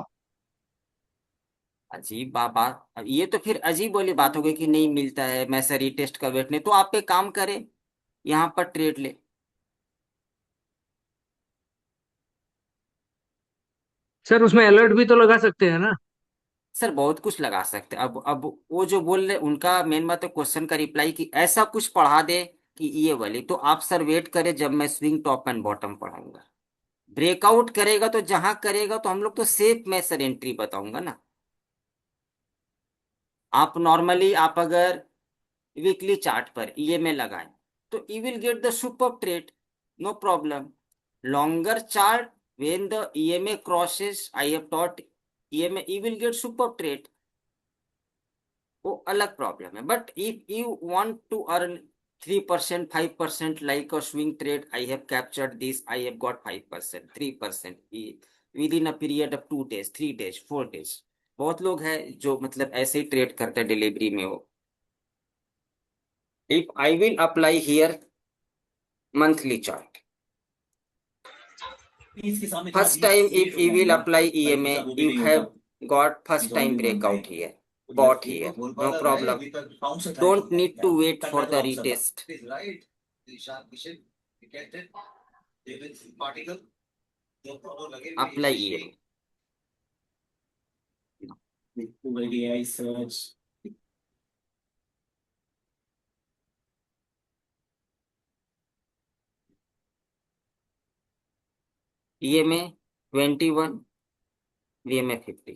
अजीब बात, अब ये तो फिर अजीब वाली बात हो गई कि नहीं मिलता है, मैं सर रीटेस्ट का वेट नहीं, तो आप एक काम करें, यहाँ पर ट्रेड ले। सर उसमें अलर्ट भी तो लगा सकते हैं ना। सर बहुत कुछ लगा सकते हैं। अब वो जो बोल रहे उनका मेन बात है क्वेश्चन का रिप्लाई कि ऐसा कुछ पढ़ा दे कि ये वाली, तो आप सर वेट करें जब मैं स्विंग टॉप एंड बॉटम पढ़ाऊंगा। ब्रेकआउट करेगा तो जहां करेगा तो हम लोग तो सेफ में सर एंट्री बताऊंगा ना। आप नॉर्मली आप अगर वीकली चार्ट पर ईएमए लगाएं तो you will get the super trade, no problem. Longer chart, when the EMA crosses I have taught EMA, you will get super trade, वो अलग प्रॉब्लम है। But if you want to earn 3%, 5% like a swing trade, I have captured this, I have got 5%, 3% within a period of 2 days, 3 days, 4 days। बहुत लोग हैं जो मतलब ऐसे ही trade करते हैं डिलीवरी में वो। If I will apply here monthly chart, first time if you will apply EMA, you have got first time breakout here, bought here, no problem, don't need to wait for the retest, apply EMA। EMA 21, VMA 50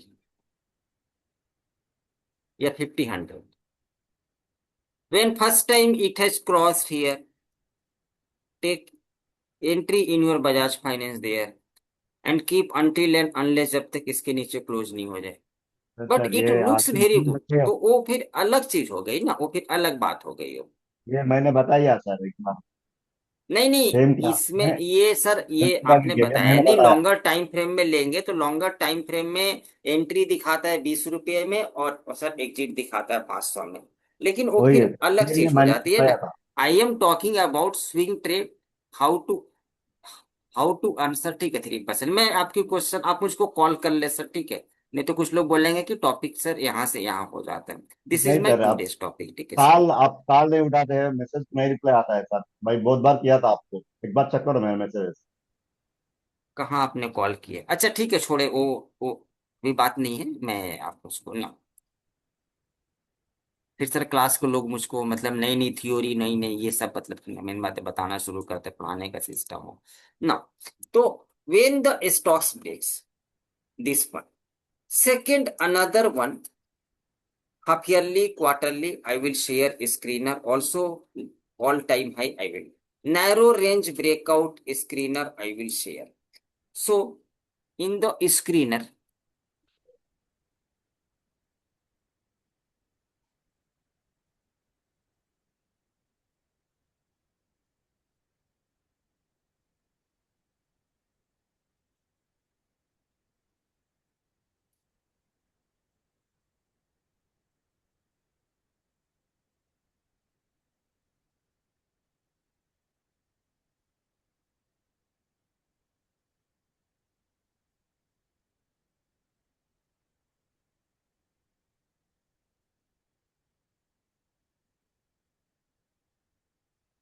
या 50-100, when first time it has crossed here, take entry in your Bajaj Finance there and keep until and unless जब तक इसके नीचे close नहीं हो जाए। तो but sir it ये लुक्स आखिरी वेरी दिन गुड, रखे तो वो फिर अलग चीज हो गई ना, वो फिर अलग बात हो गई हो। ये मैंने बताया सर एक बार। नहीं नहीं, सेम क्या इसमें है, ये सर ये सेम आपने के लिए बताया मैंने नहीं, बताया। लॉन्गर टाइम फ्रेम में लेंगे तो लॉन्गर टाइम फ्रेम में एंट्री दिखाता है 20 रुपये में, और सर एग्जिट दिखाता है 500 में, लेकिन वो वही है, फिर अलग ये चीज हो मैंने जाती है बताया ना। था। I am talking about swing trade, how to how to answer, ठीक है 3%। मैं आपकी क्वेश्चन आप मुझको कॉल कर ले सर, ठीक है, नहीं तो कुछ लोग बोलेंगे कि टॉपिक सर यहाँ से यहाँ हो जाता है। दिस इज नहीं माई सर, टू आप डेज टॉपिक, ठीक है सर। कॉल आप कॉल नहीं उठाते हैं, मैसेज नहीं रिप्लाई आता है सर। भाई बहुत बार किया था आपको, एक बार चेक करो मेरा मैसेज। कहाँ आपने कॉल किया? अच्छा ठीक है, छोड़े वो भी बात नहीं है, मैं आपको उसको ना, फिर सर क्लास को लोग मुझको मतलब नई नई थ्योरी नई नई ये सब मतलब कि मेन बातें बताना शुरू करते, पढ़ाने का सिस्टम हो ना। तो when the stocks breaks this one, second another one, half yearly, quarterly, I will share screener also, all time high I will, narrow range breakout screener I will share. So in the screener,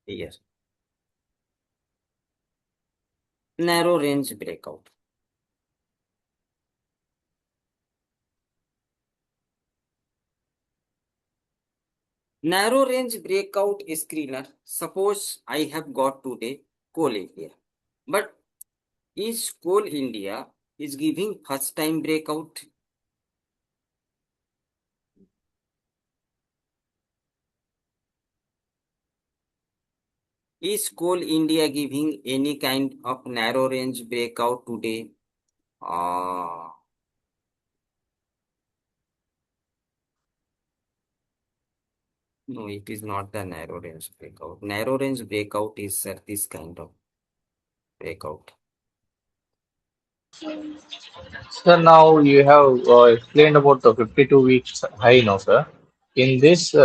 yes, narrow range breakout, narrow range breakout screener. Suppose I have got today Coal India, but is Coal India is giving first time breakout? Is Coal India giving any kind of narrow range breakout today? Ah, no, it is not the narrow range breakout. Narrow range breakout is this kind of breakout. Sir, now you have explained about the 52 weeks high now, sir. In this, you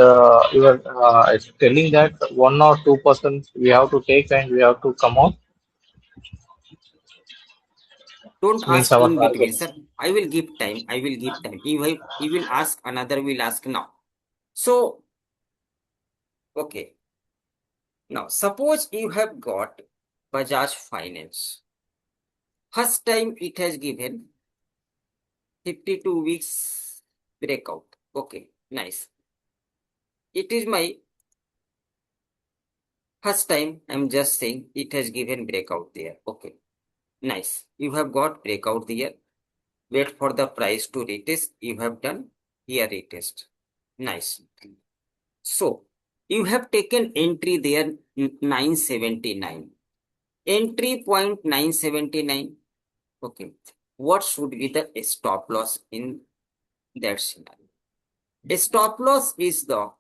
are telling that 1 or 2% we have to take and we have to come out. Don't Means ask our in between, target. sir. I will give time. I will give time. He will ask, another will ask now. So, okay. Now, suppose you have got Bajaj Finance. First time it has given 52 weeks breakout. Okay, nice. It is my first time. I'm just saying it has given breakout there. Okay, nice. You have got breakout there. Wait for the price to retest. You have done here retest. Nice. So you have taken entry there 979. Entry point 979. Okay. What should be the stop loss in that scenario? A stop loss is the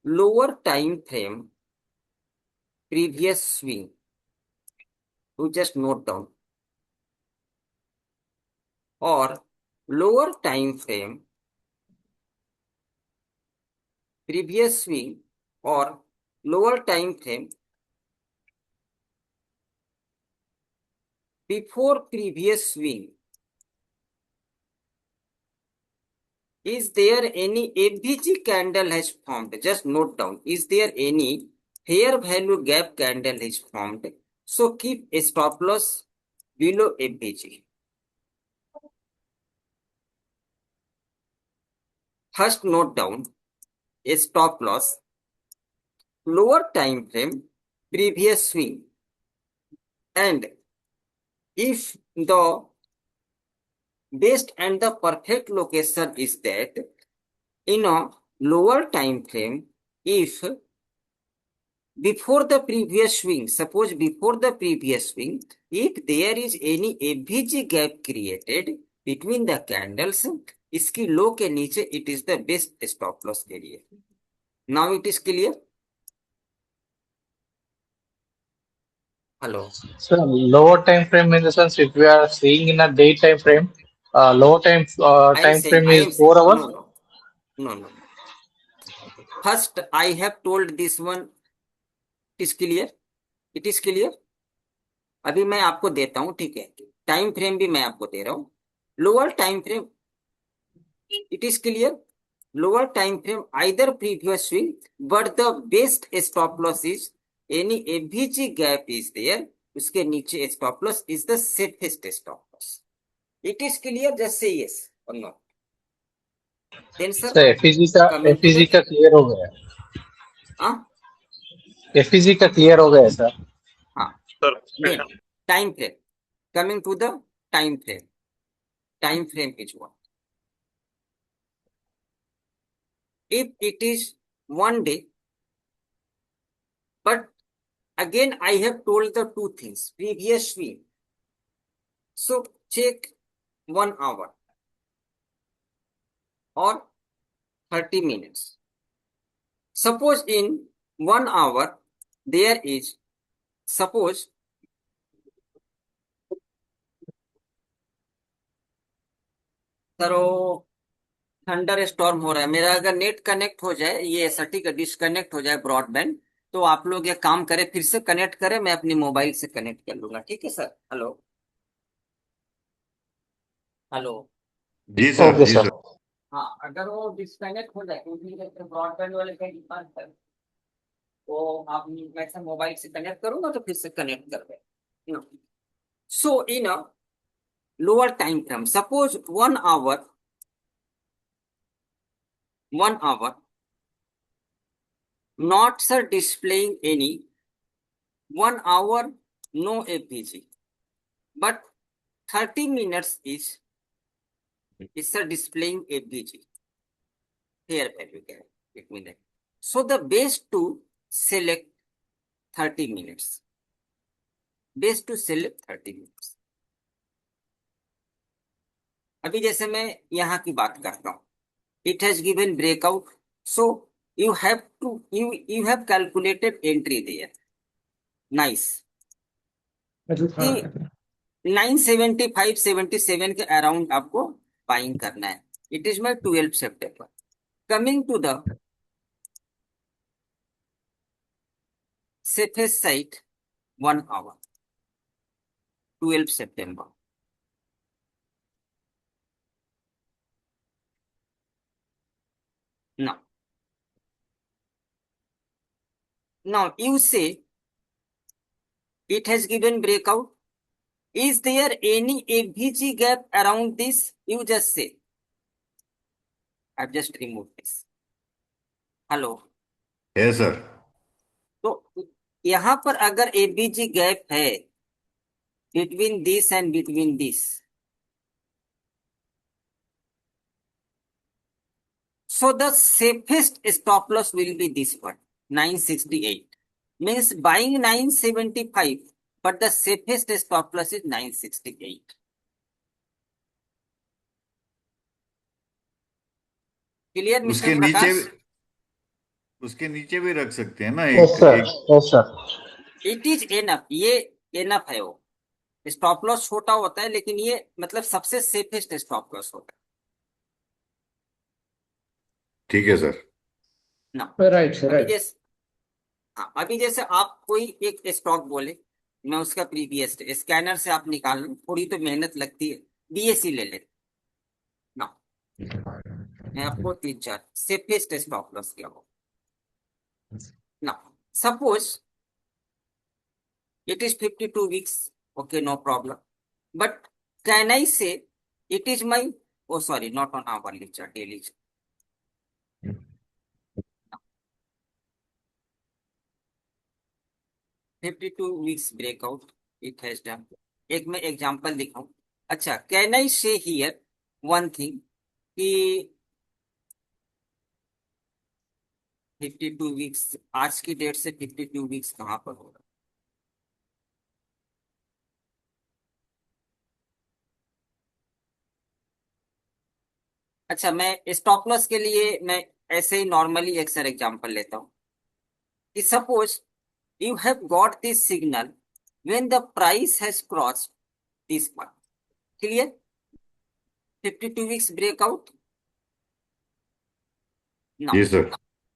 lower time frame previous swing. You just note down, or lower time frame previous swing, or lower time frame before previous swing. Is there any FVG candle has formed? Just note down. Is there any fair value gap candle is formed? So keep a stop loss below FVG. First note down a stop loss, lower time frame, previous swing. And if the best and the perfect location is that in a lower time frame, if before the previous swing, suppose before the previous swing, if there is any FVG gap created between the candles, इसकी लो के नीचे it is the best stop loss area. Now it is clear. Hello. So lower time frame in the sense if we are seeing in a daytime frame, lower I am time saying, frame I is am saying, 4 hours. no. First, I have told this one. It is clear. It is clear. अभी मैं आपको देता हूं, ठीक है। Time frame भी मैं आपको दे रहा हूं। Lower time frame, it is clear. Lower time frame either previous swing, but the best stop loss is any FVG gap is there, उसके नीचे stop loss is the safest stop loss. It is clear, just say yes और no. Then sir, So coming to the FEG का clear हो गया। हाँ FEG का clear हो गया सर। हाँ। Then time frame, coming to the time frame. Time frame is what? If it is one day, but again I have told the two things previously. So check 1 hour or 30 minutes. Suppose in 1 hour there is, suppose करो thunder storm हो रहा है मेरा, अगर net connect हो जाए, ये ऐसा ठीक है, डिस्कनेक्ट हो जाए ब्रॉडबैंड, तो आप लोग ये काम करें, फिर से कनेक्ट करें, मैं अपनी मोबाइल से कनेक्ट कर लूंगा, ठीक है सर। Hello hello. जी सर, ओके जी सर। सर। हाँ, अगर वो डिस्कनेक्ट हो जाए, क्योंकि ब्रॉडबैंड वाले का डिमांड है, तो आप, मैं से मोबाइल से कनेक्ट करूंगा तो फिर से कनेक्ट कर दे। So in a lower time frame, suppose 1 hour, 1 hour, not sir displaying any, 1 hour no FPG, but 30 minutes is sir displaying FPG. Here you can let me know. So the best to select 30 minutes. Best to select 30 minutes. अभी जैसे मैं यहाँ की बात करता हूँ, it has given breakout, so you have to you have calculated entry there. Nice. कि 975-77 के अराउंड आपको बाइंग करना है। इट इज माई 12 सितंबर। Coming to the safest site 1 hour 12 सितंबर। Now you say it has given breakout. Is there any FVG gap around this? You just say. I've just removed this. Hello. है sir. तो यहाँ पर अगर FVG gap है between this and between this, so the safest stop loss will be this one, 968. Means buying 975, but the safest stop loss is 968. Clear, Mr. उसके नीचे, Prakash? उसके नीचे भी रख सकते हैं ना यस एक सर, एक। Yes sir. It is enough. ये enough है वो। स्टॉप लॉस छोटा होता है, लेकिन ये मतलब सबसे सेफेस्ट स्टॉप लॉस होता ठीक है सर। है ना। राइट अभी राइट। जैसे, हाँ, अभी जैसे आप कोई एक स्टॉक बोले, मैं उसका प्रीवियस स्कैनर से आप निकाल लो, थोड़ी तो मेहनत लगती है, बीएससी ले ले ना। मैं आपको 3-4 सेफेस्ट स्टॉप लॉस क्या हो ना। Suppose it is 52 weeks, okay, no problem, but can I say it is my, oh sorry, not on hourly chart, daily chart. 52 weeks breakout it has done. एक मैं एग्जांपल दिखाऊं। अच्छा, can I से here one thing कि 52 weeks, आज की date से 52 weeks कहां पर होगा? अच्छा, मैं स्टॉप लॉस के लिए मैं ऐसे ही नॉर्मली एक सर एग्जांपल लेता हूं कि suppose you have got this signal when the price has crossed this point. Clear? 52 weeks breakout. Now, जी sir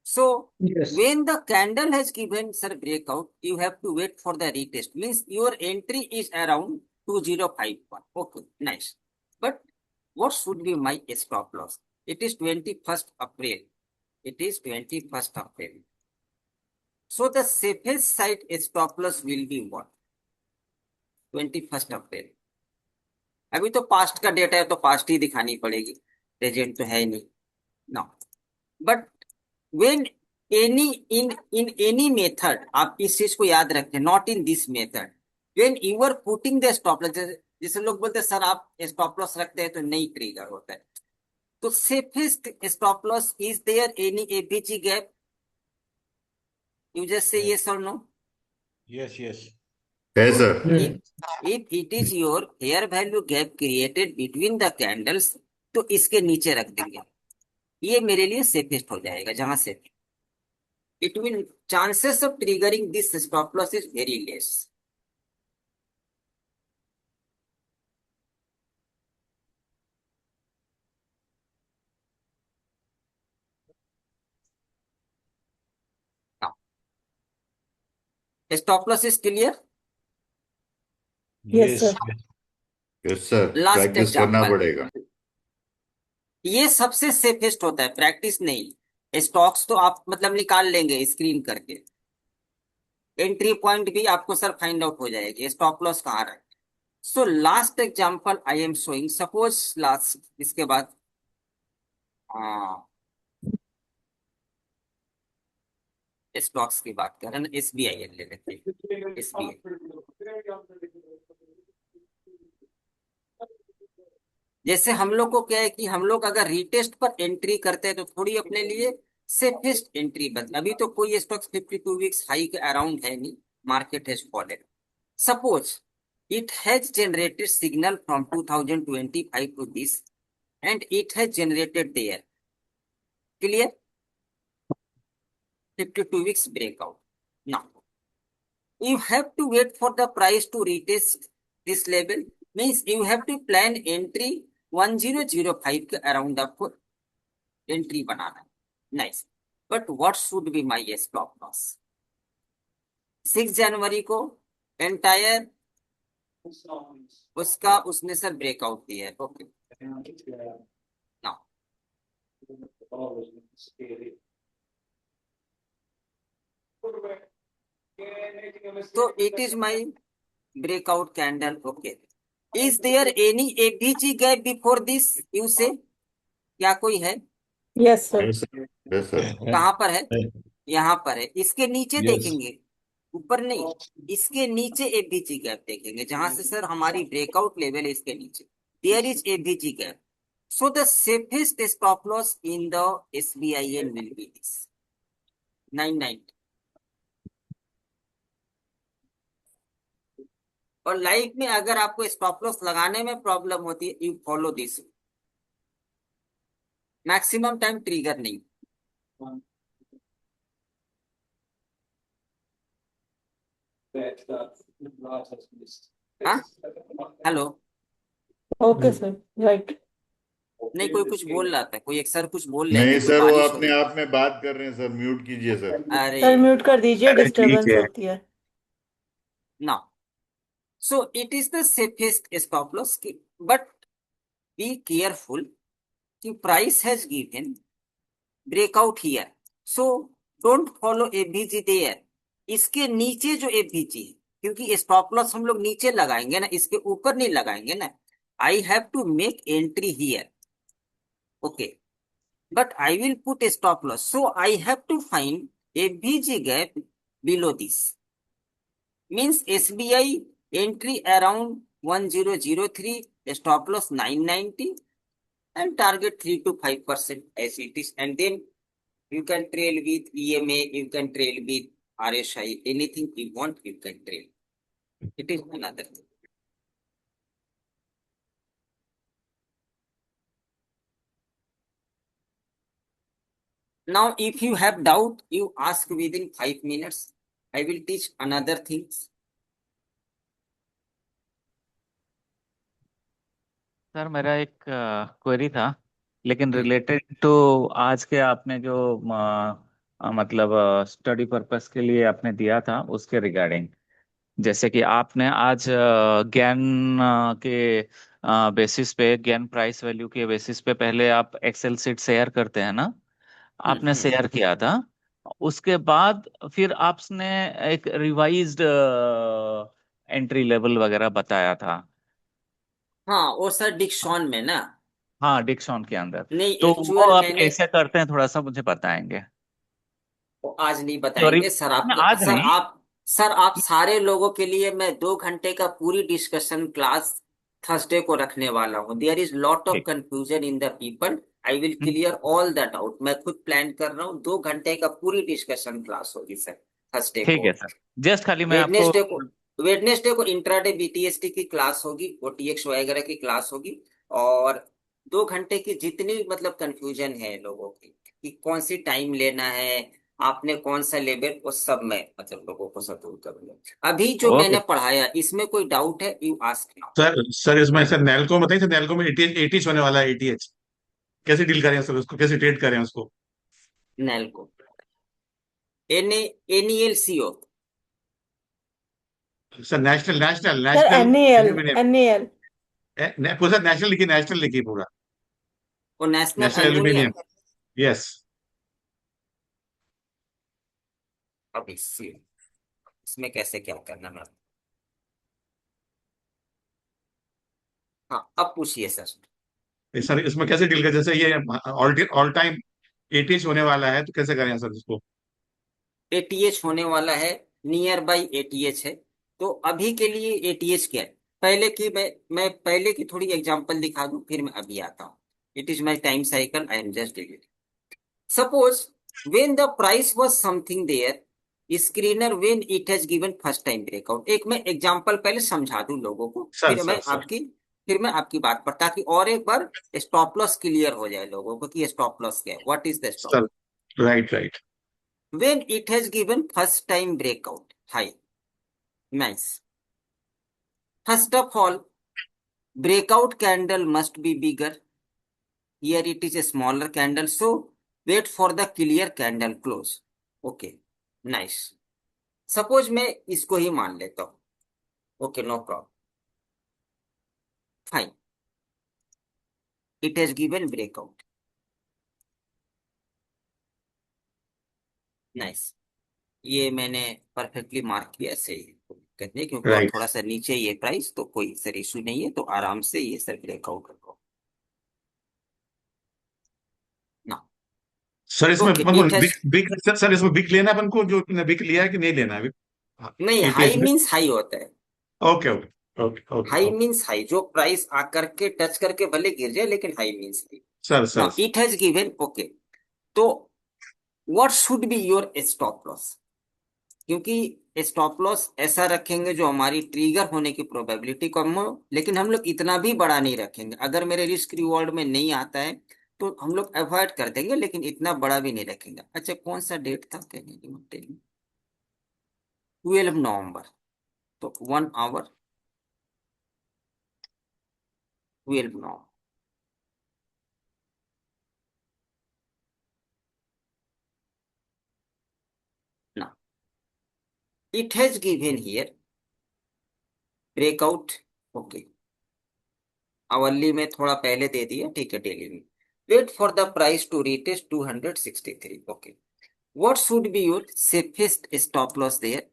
so Yes. when the candle has given sir breakout, you have to wait for the retest. Means your entry is around 2051. Okay, nice. But what should be my stop loss? It is 21st April. It is 21st April. So the safest side stop loss will be what? 21st April. अभी तो past का data है तो past ही दिखानी पड़ेगी, present तो है ही नहीं ना. But when any in any method, आप इस चीज को याद रखें, not in this method, when you are putting the stop loss, जैसे लोग बोलते हैं सर आप स्टॉप लॉस रखते हैं तो नहीं ट्रिगर होता है, तो safest stop loss is there any ABG gap? You just say yes और नो. Yes, yes. है sir. If it is your fair value gap created between the candles, तो इसके नीचे रख देंगे, ये मेरे लिए सेफेस्ट हो जाएगा. जहां से it will chances of triggering this stop loss is very less. Now, stop loss is clear. Yes, sir. Yes sir, Last practice करना example. पड़ेगा. ये सबसे सेफेस्ट होता है, प्रैक्टिस नहीं. स्टॉक्स तो आप मतलब निकाल लेंगे स्क्रीन करके, एंट्री पॉइंट भी आपको सर फाइंड आउट हो जाएगी, स्टॉप लॉस कहाँ रहे. So last example I am showing, suppose last, इसके बाद स्टॉक्स की बात कर रहे हैं, एसबीआई ले लेते हैं. एसबीआई जैसे हम लोग को क्या है कि हम लोग अगर रिटेस्ट पर एंट्री करते हैं तो थोड़ी अपने लिए सेफेस्ट एंट्री बनती. अभी तो कोई स्टॉक्स 52 वीक्स हाई के अराउंड है नहीं, market has fallen. Suppose it has generated signal from 2025 to this and it has generated there. Clear? 52 weeks breakout. Now, you have to wait for the price to retest this level. Means you have to plan entry 1005 के around आपको entry बनाना है. Nice. But what should be my stop loss? 6 जनवरी को entire उसका उसने sir breakout दिया है. ओके, नाउ तो it is my breakout candle. Okay, is there any ABG gap before this? You say क्या कोई है? Yes, sir. Yes sir. कहां पर है? यहाँ पर है. इसके नीचे Yes. देखेंगे, ऊपर नहीं, इसके नीचे एबीजी गैप देखेंगे, जहां से सर हमारी ब्रेकआउट लेवल है, इसके नीचे there is ABG gap. So the safest stop loss in the SBIN will be this 990. और लाइफ में अगर आपको स्टॉप लॉस लगाने में प्रॉब्लम होती है, you follow this. Maximum time trigger नहीं. हाँ, हेलो. Okay, sir. Right. नहीं, कोई कुछ बोल रहा था, कोई एक सर कुछ बोल रहे नहीं थे, सर, वो बारिश हो अपने रही. आप में बात कर रहे हैं सर, म्यूट कीजिए सर. अरे सर म्यूट कर दीजिए, ठीक डिस्टरबेंस है. होती है. ना. So it is the safest stop loss. But be careful कि price has given breakout here, so don't follow ABG there. इसके नीचे जो एबीजी, क्योंकि स्टॉप लॉस हम लोग नीचे लगाएंगे ना, इसके ऊपर नहीं लगाएंगे ना. I have to make entry here. Okay, but I will put a stop loss. So I have to find a BG gap below this. Means SBI entry around 1003, stop loss 990, and target 3 to 5% as it is. And then you can trail with EMA, you can trail with RSI, anything you want, you can trail. It is another thing. Now, if you have doubt, you ask within 5 minutes. I will teach another things. Sir मेरा एक query था, लेकिन हम्म, related to आज के आपने जो मतलब study purpose के लिए आपने दिया था उसके रिगार्डिंग। जैसे कि आपने आज ज्ञान के बेसिस पे, ज्ञान प्राइस वैल्यू के बेसिस पे पहले आप एक्सेल सीट शेयर करते हैं ना, आपने हम्म। शेयर किया था। उसके बाद फिर आपने एक रिवाइज्ड एंट्री लेवल वगैरह बताया था। हाँ, और सर डिक्शॉन में ना। हाँ, डिक्शॉन के अंदर। नहीं, तो वो एक्चुअल आप मैंने कैसे करते हैं, थोड़ा सा मुझे बताएंगे? वो आज नहीं सॉरी, बताएंगे सर। आप आज सर नहीं। आप सर आप सारे लोगों के लिए मैं 2 घंटे का पूरी डिस्कशन क्लास थर्सडे को रखने वाला हूँ। देयर इज लॉट ऑफ ठीक। Confusion in the people. I will hmm, clear all that out. मैं खुद प्लान कर रहा हूँ, 2 घंटे का पूरी डिस्कशन क्लास होगी सर थर्सडे ठीक को। है सर। जस्ट खाली मैं आपको। वेडनेसडे को वेडनेसडे को इंट्राडे बीटीएसटी की क्लास होगी, ओटीएक्स वगैरह की क्लास होगी। और 2 घंटे की जितनी मतलब कंफ्यूजन है लोगों की कि कौन सी टाइम लेना है, आपने कौन सा लेवल, वो सब मैं मतलब लोगों को सब दूर करूंगा। अभी जो ओके। मैंने पढ़ाया इसमें कोई डाउट है, you ask now. Sir sir इसमें सर नैल्को बताइए सर, नैल्को में एटीएच एटीच होने वाला है, एटीएच कैसे डील करें सर, उसको कैसे ट्रेड करें उसको? NALCO, NALCO। Sir national national sir national NAL, aluminium. NAL। पूरा नेशनल लिखिए, नेशनल लिखिए पूरा। वो national national aluminium. Aluminium. Yes. अब इसमें कैसे क्या करना मैं। हाँ, अब पूछिए सर। सर इसमें कैसे डील करें, जैसे ये ऑल ऑल टाइम एटीएच होने वाला है तो कैसे करें सर इसको? एटीएच होने वाला है, नियर बाई एटीएच है। तो अभी के लिए एटीएच क्या है, पहले की मैं पहले की थोड़ी एग्जांपल दिखा दूं, फिर मैं अभी आता हूँ। It is my time cycle, I am just delete. Suppose when the price was something there, screener when it has given first time breakout. एक मैं एग्जांपल पहले समझा दूं लोगों को, सर सर सर। फिर मैं आपकी बात पर, ताकि और एक बार स्टॉप लॉस क्लियर हो जाए लोगों को कि स्टॉप लॉस क्या है, what is the stop. Sir right right. When it has given first time breakout high, nice. First of all, breakout candle must be bigger. Here it is a smaller candle, so wait for the clear candle close. Okay, nice. Suppose मैं इसको ही मान लेता हूँ। Okay, no problem. Fine. It has given breakout. Nice. ये मैंने perfectly mark किया, सही है, कोई दिक्कत नहीं, क्योंकि और राइट थोड़ा सा नीचे ये प्राइस, तो कोई सर इशू नहीं है, तो आराम से ये सर ब्रेकआउट रखो ना। सर, इसमें ओके, अपन को it big has, big sir इसमें बिग लेना है अपन को, जो बिग लिया है कि नहीं लेना है? नहीं, एटीएच हाई में। मीन्स हाई होता है। Okay okay okay okay high okay. Means high, जो प्राइस आकर के टच करके भले गिर जाए, लेकिन high means high. Sir sir. Now it has given, okay. तो what should be your stop loss, क्योंकि स्टॉप लॉस ऐसा रखेंगे जो हमारी ट्रिगर होने की प्रोबेबिलिटी कम हो, लेकिन हम लोग इतना भी बड़ा नहीं रखेंगे। अगर मेरे रिस्क रिवॉर्ड में नहीं आता है तो हम लोग अवॉइड कर देंगे, लेकिन इतना बड़ा भी नहीं रखेंगे। अच्छा, कौन सा डेट था, कहने की 12 नवंबर, तो 1 आवर, 12 नवंबर। ना, it has given here breakout. Okay, hourly में थोड़ा पहले दे दिया, ठीक है, डेली में। Wait for the price to retest 263। Okay, what should be your safest stop loss there?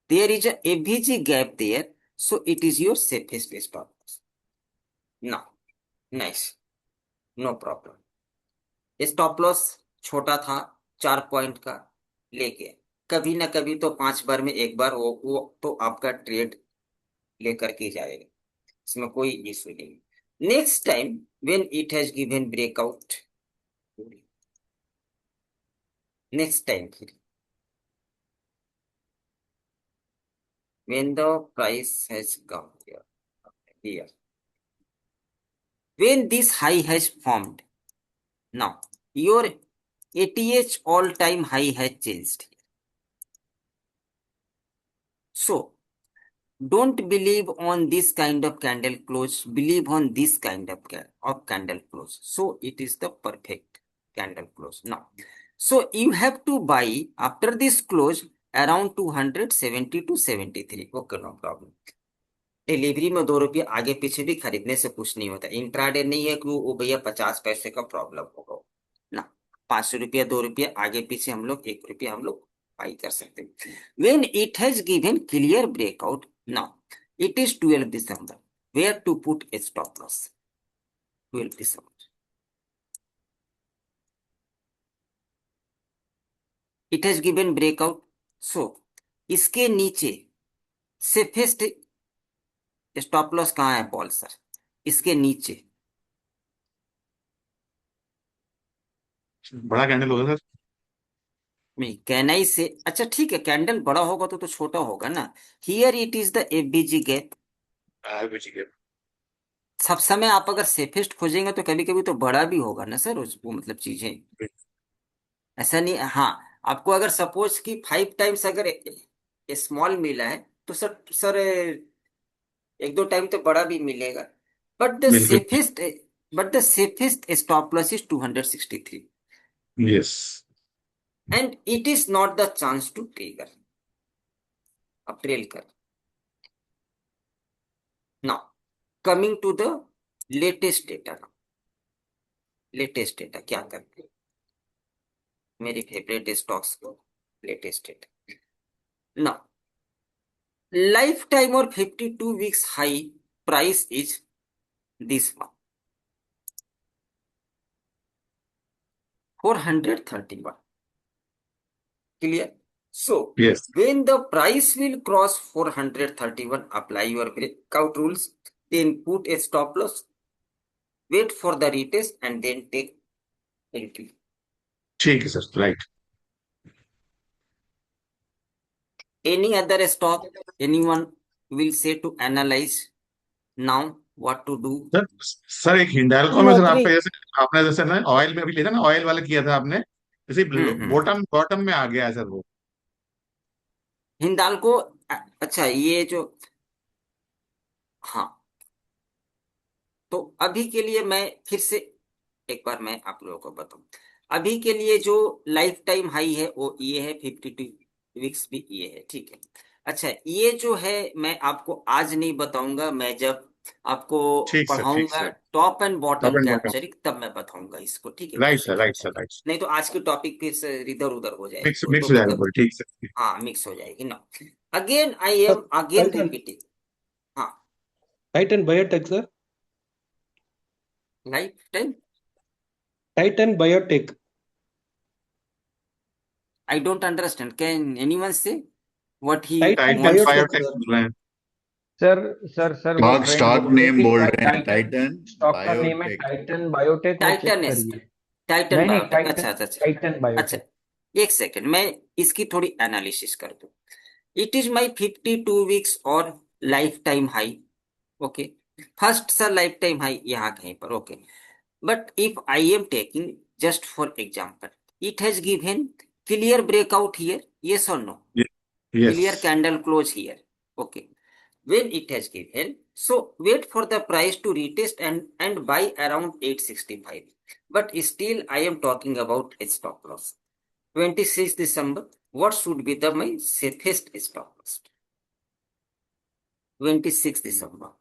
There is a AVG gap there, so it is your safest stop loss. Now, nice, no problem. Stop loss छोटा था, 4 point का, लेके कभी ना कभी तो 5 बार में एक बार वो तो आपका ट्रेड लेकर के जाएगा, इसमें कोई इशू नहीं। Next time when it has given breakout, next time फिर when the price has come here, when this high has formed, now your ATH all time high has changed. So don't believe on this kind of candle close, believe on this kind of candle close. So it is the perfect candle close. Now, so you have to buy after this close around 270 to 73. Okay, no problem. Delivery में 2 रुपये आगे पीछे भी खरीदने से कुछ नहीं होता। इंट्राडे नहीं है कि वो भैया 50 पैसे का प्रॉब्लम होगा ना। 500 रुपया 2 रुपये आगे पीछे हम लोग 1 रुपया हम लोग बाई कर सकते हैं। When it has given clear breakout, now it is 12 December. Where to put a stop loss? 12 December. It has given breakout. So, इसके नीचे सेफेस्ट स्टॉप लॉस कहाँ है पॉल सर? इसके नीचे बड़ा कैंडल होगा सर। नहीं, कैनाई से अच्छा ठीक है, कैंडल बड़ा होगा तो छोटा होगा ना। Here it is the FBG gap. सब समय आप अगर सेफेस्ट खोजेंगे तो कभी कभी तो बड़ा भी होगा ना सर वो मतलब चीजें ऐसा नहीं। हाँ, आपको अगर सपोज कि 5 टाइम्स अगर स्मॉल मिला है तो सर 1-2 टाइम तो बड़ा भी मिलेगा। बट द बिल्कुल। Safest stop loss is 263 yes. And it is not the chance to trigger. अब ट्रेल कर। Now coming to the latest data. Latest data क्या करते हैं? मेरी फेवरेट स्टॉक्स को latest data. Now life time और 52 weeks high price is this one 431. Clear? So, Yes. when the price will cross 431, apply your breakout rules, then put a stop loss, wait for the retest, and then take entry. ठीक है sir, right. Any other stock, anyone will say to analyze now what to do? Sir एक हिंडाल्को में No, sir agree. आपने जैसे ना oil में अभी लिया था ना, ऑयल वाला किया था आपने, जैसे बॉटम बॉटम में आ गया है सर वो। हिंडाल्को अच्छा ये जो हाँ, तो अभी के लिए मैं फिर से एक बार मैं आप लोगों को बताऊं। अभी के लिए जो लाइफ टाइम हाई है वो ये है, 52 वीक्स भी ये है, ठीक है। अच्छा, ये जो है मैं आपको आज नहीं बताऊंगा, मैं जब आपको ठीक सर, ठीक पढ़ाऊंगा sir. Top and bottom Top and bottom. Capturing, तब मैं बताऊंगा इसको, ठीक है। राइट कैसे sir, right sir, capture, right. नहीं तो आज के टॉपिक फिर से इधर उधर हो जाएगी मिक्स वो मिक्स तो हो जाएगा मतलब पूरी, ठीक सर। हाँ मिक्स हो जाएगी ना। Again I am again Titan, repeating. हाँ, Titan Biotech, sir. Life time Titan Biotech. I don't understand. Can anyone say what he Titan Titan wants? Biotech, biotech sir. बोल रहे हैं। सर वो स्टॉक फ्रेंड स्टॉक बोल रहे name थे बोल भाई रहे हैं, टाइटन स्टॉक का नेम है बायोटेक। टाइटन बायोटेक, वो चेक टाइटन करिए। टाइटन नहीं बायोटेक। टाइटन अच्छा अच्छा अच्छा टाइटन अच्छा, बायोटेक। एक सेकेंड मैं इसकी थोड़ी एनालिसिस कर दूं। इट इज माई 52 वीक्स और life time high. Okay, first sir life time high यहाँ कहीं पर, okay. But if I am taking just for example, it has given clear breakout here, yes or no? Yes. Clear candle close here. Okay. When it has given, so wait for the price to retest and buy around 865. But still I am talking about a stop loss. 26 December, what should be the my safest stop loss? 26 December.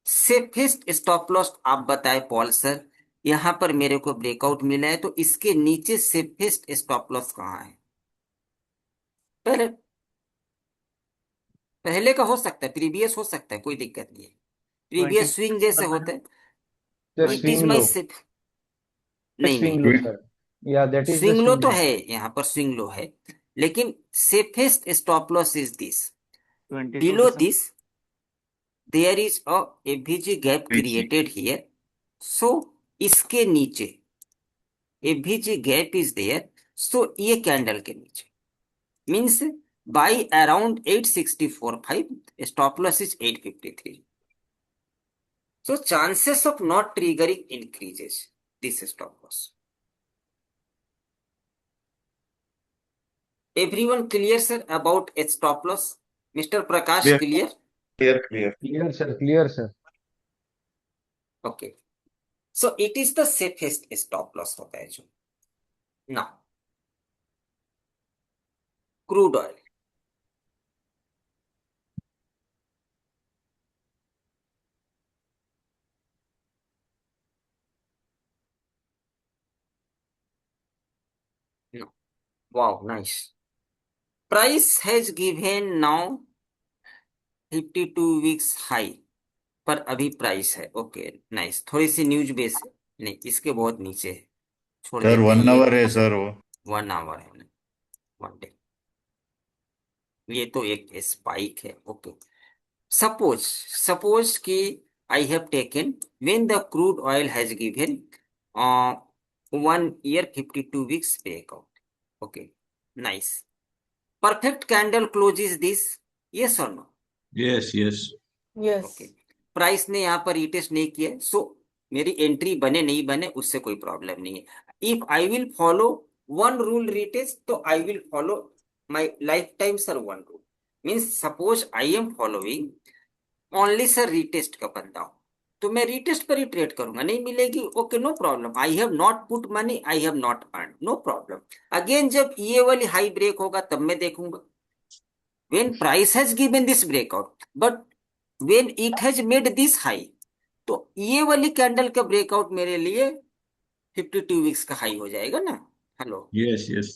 Safest stop loss आप बताए Paul sir, यहां पर मेरे को breakout मिला है तो इसके नीचे सेफेस्ट स्टॉप लॉस कहाँ है? पहले पहले का हो सकता है, प्रीवियस हो सकता है, कोई दिक्कत नहीं है। प्रीवियस स्विंग जैसे होता है, sir it is swing my low, safe. नहीं स्विंग नहीं, लो सर, या that is the swing low swing तो लो। है, यहाँ पर स्विंग लो है, लेकिन safest stop loss is this. 22 below December. This there is a FVG gap created here, so इसके नीचे FVG gap is there, so ये कैंडल के नीचे means by around 864.5, stop loss is 853. So chances of not triggering increases this stop loss. Everyone clear sir about a stop loss? Mister Prakash, clear clear? Clear clear. Clear sir. Okay, so it is the safest stop loss होता है जो। ना crude oil, no, wow nice. Price has given now 52 weeks high, पर अभी price है okay nice. थोड़ी सी news base है, नहीं इसके बहुत नीचे है, छोड़ सर देते हैं 1 आवर ये। है सर वो। 1 आवर है, 1 डे, ये तो एक स्पाइक है ओके। सपोज सपोज कि I have taken when the crude oil has given 1 year 52 weeks breakout, okay nice, perfect candle closes this, yes or no? Yes yes. Yes. Okay, price ने यहाँ पर retest नहीं किया, सो मेरी entry बने नहीं बने उससे कोई प्रॉब्लम नहीं है। If I will follow one rule retest, तो I will follow my lifetime sir one rule. Means suppose I am following only sir retest का बंदा हूं, तो मैं रिटेस्ट पर ही ट्रेड करूंगा, नहीं मिलेगी okay no problem, I have not put money, I have not earn, no problem. Again जब ये वाली हाई ब्रेक होगा तब मैं देखूंगा, when price has given this breakout but when it has made this high, तो ये वाली कैंडल का ब्रेकआउट मेरे लिए 52 वीक्स का हाई हो जाएगा ना। Hello, yes yes.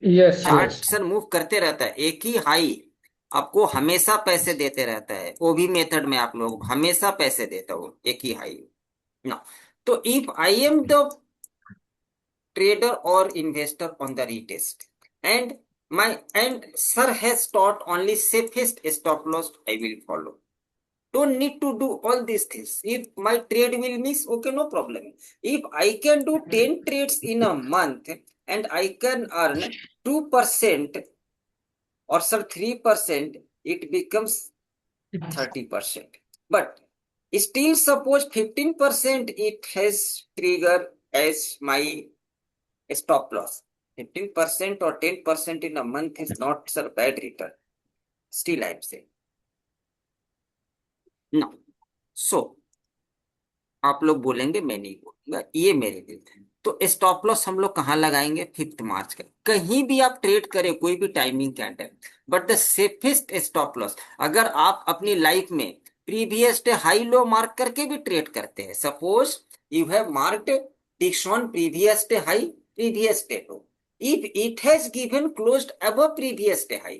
Yes chart yes. Sir move करते रहता है, एक ही हाई आपको हमेशा पैसे देते रहता है, वो भी मेथड में आप लोग हमेशा पैसे देता हो, एक ही हाई ना। तो if I am the trader or investor on the retest and my and sir has taught only safest stop loss, I will follow, don't need to do all these things. If my trade will miss, okay no problem. If I can do 10 trades in a month and I can earn 2% or sir 3%, it becomes 30%, but still suppose 15% it has trigger as my stop loss, 15% or 10% in a month is not sir bad return, still I am saying no. So आप लोग बोलेंगे मैं नहीं बोलूंगा, ये मेरे लिए है। तो स्टॉप लॉस हम लोग कहाँ लगाएंगे? 5 मार्च का, कहीं भी आप ट्रेड करें कोई भी timing candle, but the safest stop loss, अगर आप अपनी लाइफ में previous day high low mark करके भी ट्रेड करते हैं, suppose you have marked Dixon previous day high previous day low, if it has given closed above previous day high,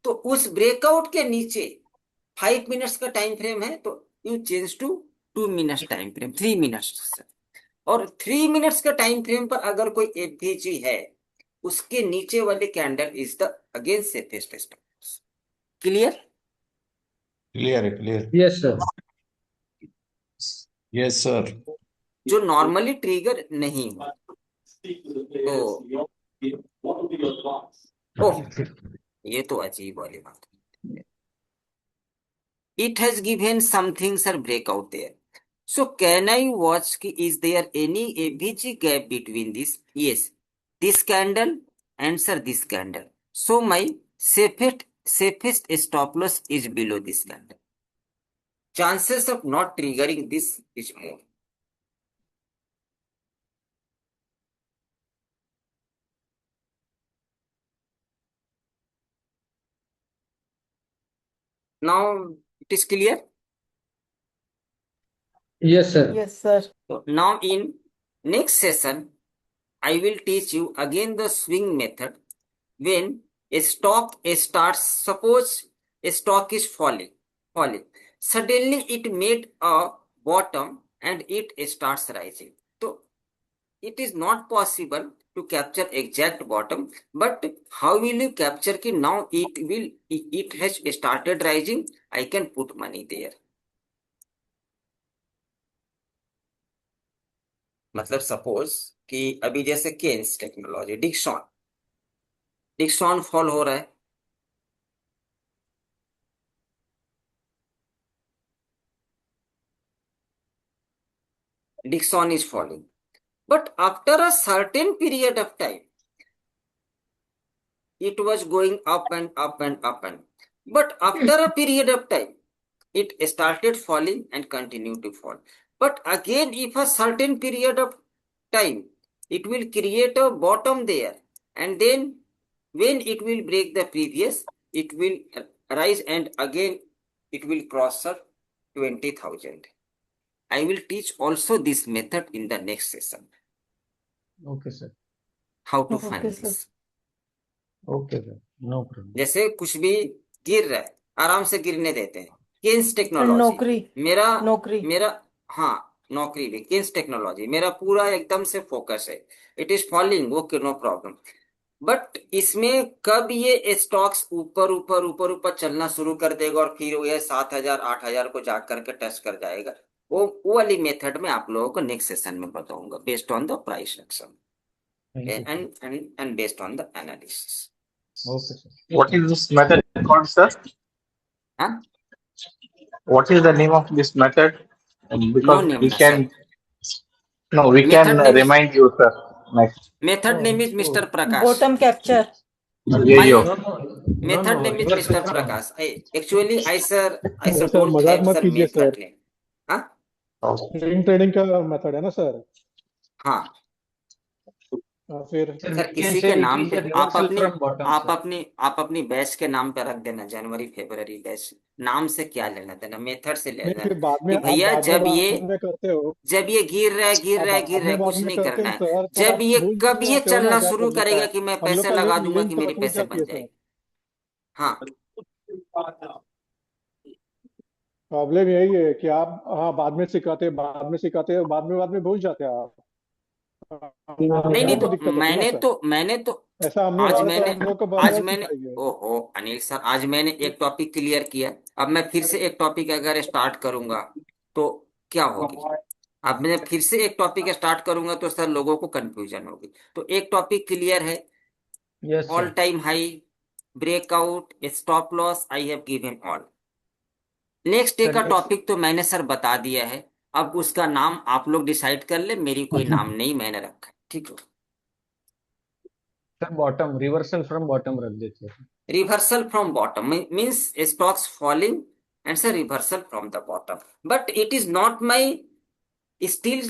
तो उस ब्रेकआउट के नीचे 5 मिनट्स का टाइम फ्रेम है, तो you change to 2 minutes time frame, 3 minutes, और 3 minutes का time frame पर अगर कोई एफवीजी है, उसके नीचे वाले candle is the again safest stop. Clear? Clear है clear. Yes sir. Yes sir. जो नॉर्मली ट्रिगर नहीं हो, तो ओह ये तो अजीब वाली बात है। It has given something sir breakout there. So can I watch ki is there any AVG gap between this? Yes, this candle and sir this candle. So my safest stop loss is below this candle. Chances of not triggering this is more. Now it is clear. Yes sir. Yes, sir. So now in next session, I will teach you again the swing method. When a stock starts, suppose a stock is falling, suddenly it made a bottom and it starts rising. So it is not possible to capture exact bottom, but how will you capture कि now it has started rising, I can put money there. मतलब suppose कि अभी जैसे Keynes technology, Dixon fall हो रहा है, Dixon is falling, but after a certain period of time, it was going up and up and up and but after a period of time, it started falling and continued to fall. But again, if a certain period of time, it will create a bottom there, and then when it will break the previous, it will rise and again it will cross a 20,000. I will teach also this method in the next session. Okay, sir. How to Okay, find sir. this. Okay, sir. No problem. जैसे कुछ भी गिर रहा है, आराम से गिरने देते हैं। किन्स And टेक्नोलॉजी नौकरी मेरा नौकरी मेरा हाँ, नौकरी भी किन्स टेक्नोलॉजी मेरा पूरा एकदम से फोकस है। It is falling, okay, no problem. But इसमें कब ये स्टॉक्स ऊपर ऊपर ऊपर ऊपर चलना शुरू कर देगा और फिर ये 7,000 8,000 को जा करके टच कर जाएगा, वो वाली मेथड में आप लोगों को नेक्स्ट सेशन में बताऊंगा, based on the price action Thank you, sir. and based on the analysis. Okay, sir. What is this method called, sir? Huh? What is the name of this method? No Because name, we na can, sir. no, we can Method name is remind you, sir. Next. method name is Mr. Prakash. bottom capture. Yeah, My yo. method name is Mr. Prakash. Actually, I sir sir don't मजाक have मत sir कीजिए method sir, name. हाँ swing trading का method है ना sir. हाँ फिर Sir, sir, we can किसी say के it नाम is पे a reversal from bottom, sir. आप अपनी बैच के नाम पे रख देना, जनवरी फरवरी बैच। नाम से क्या लेना देना, मेथड से ले नहीं, लेना फिर बाद में कि आप भैया बाद में करते हो, जब ये गिर रहा है गिर आप रहा है गिर रहा है, बाद कुछ में नहीं करते करना हो है। सर, तब जब आप ये भूल कब ये जाते हो ना चलना क्या शुरू करने का करेगा है। कि मैं हम लोग पैसे का लगा दूंगा लिंक कि का मेरे भूल पैसे जाती बन है सर। जाएंगे। हाँ प्रॉब्लम यही है कि आप हाँ बाद में भूल जाते हैं आप। नहीं नहीं, वो दिक्कत होती है ना सर। मैंने तो ऐसा हमने आज बार तो मैंने हम लोग को आज बार मैंने सिखाई है। ओहो अनिल सर, आज मैंने एक टॉपिक क्लियर किया। अब मैं फिर से एक टॉपिक अगर स्टार्ट करूंगा तो क्या होगी? अब मैं फिर से एक टॉपिक स्टार्ट करूंगा तो सर लोगों को कंफ्यूजन होगी। तो एक टॉपिक क्लियर है, Yes, all sir. Time high, breakout, stop loss, I have given all. Next day Sir, का next, टॉपिक तो मैंने सर बता दिया है। अब उसका नाम आप लोग डिसाइड कर ले, मेरी कोई नाम नहीं मैंने रखा है, ठीक है। sir, bottom, reversal from bottom रख देते हैं. Reversal from bottom means stocks falling and say reversal from the bottom, but it is not my still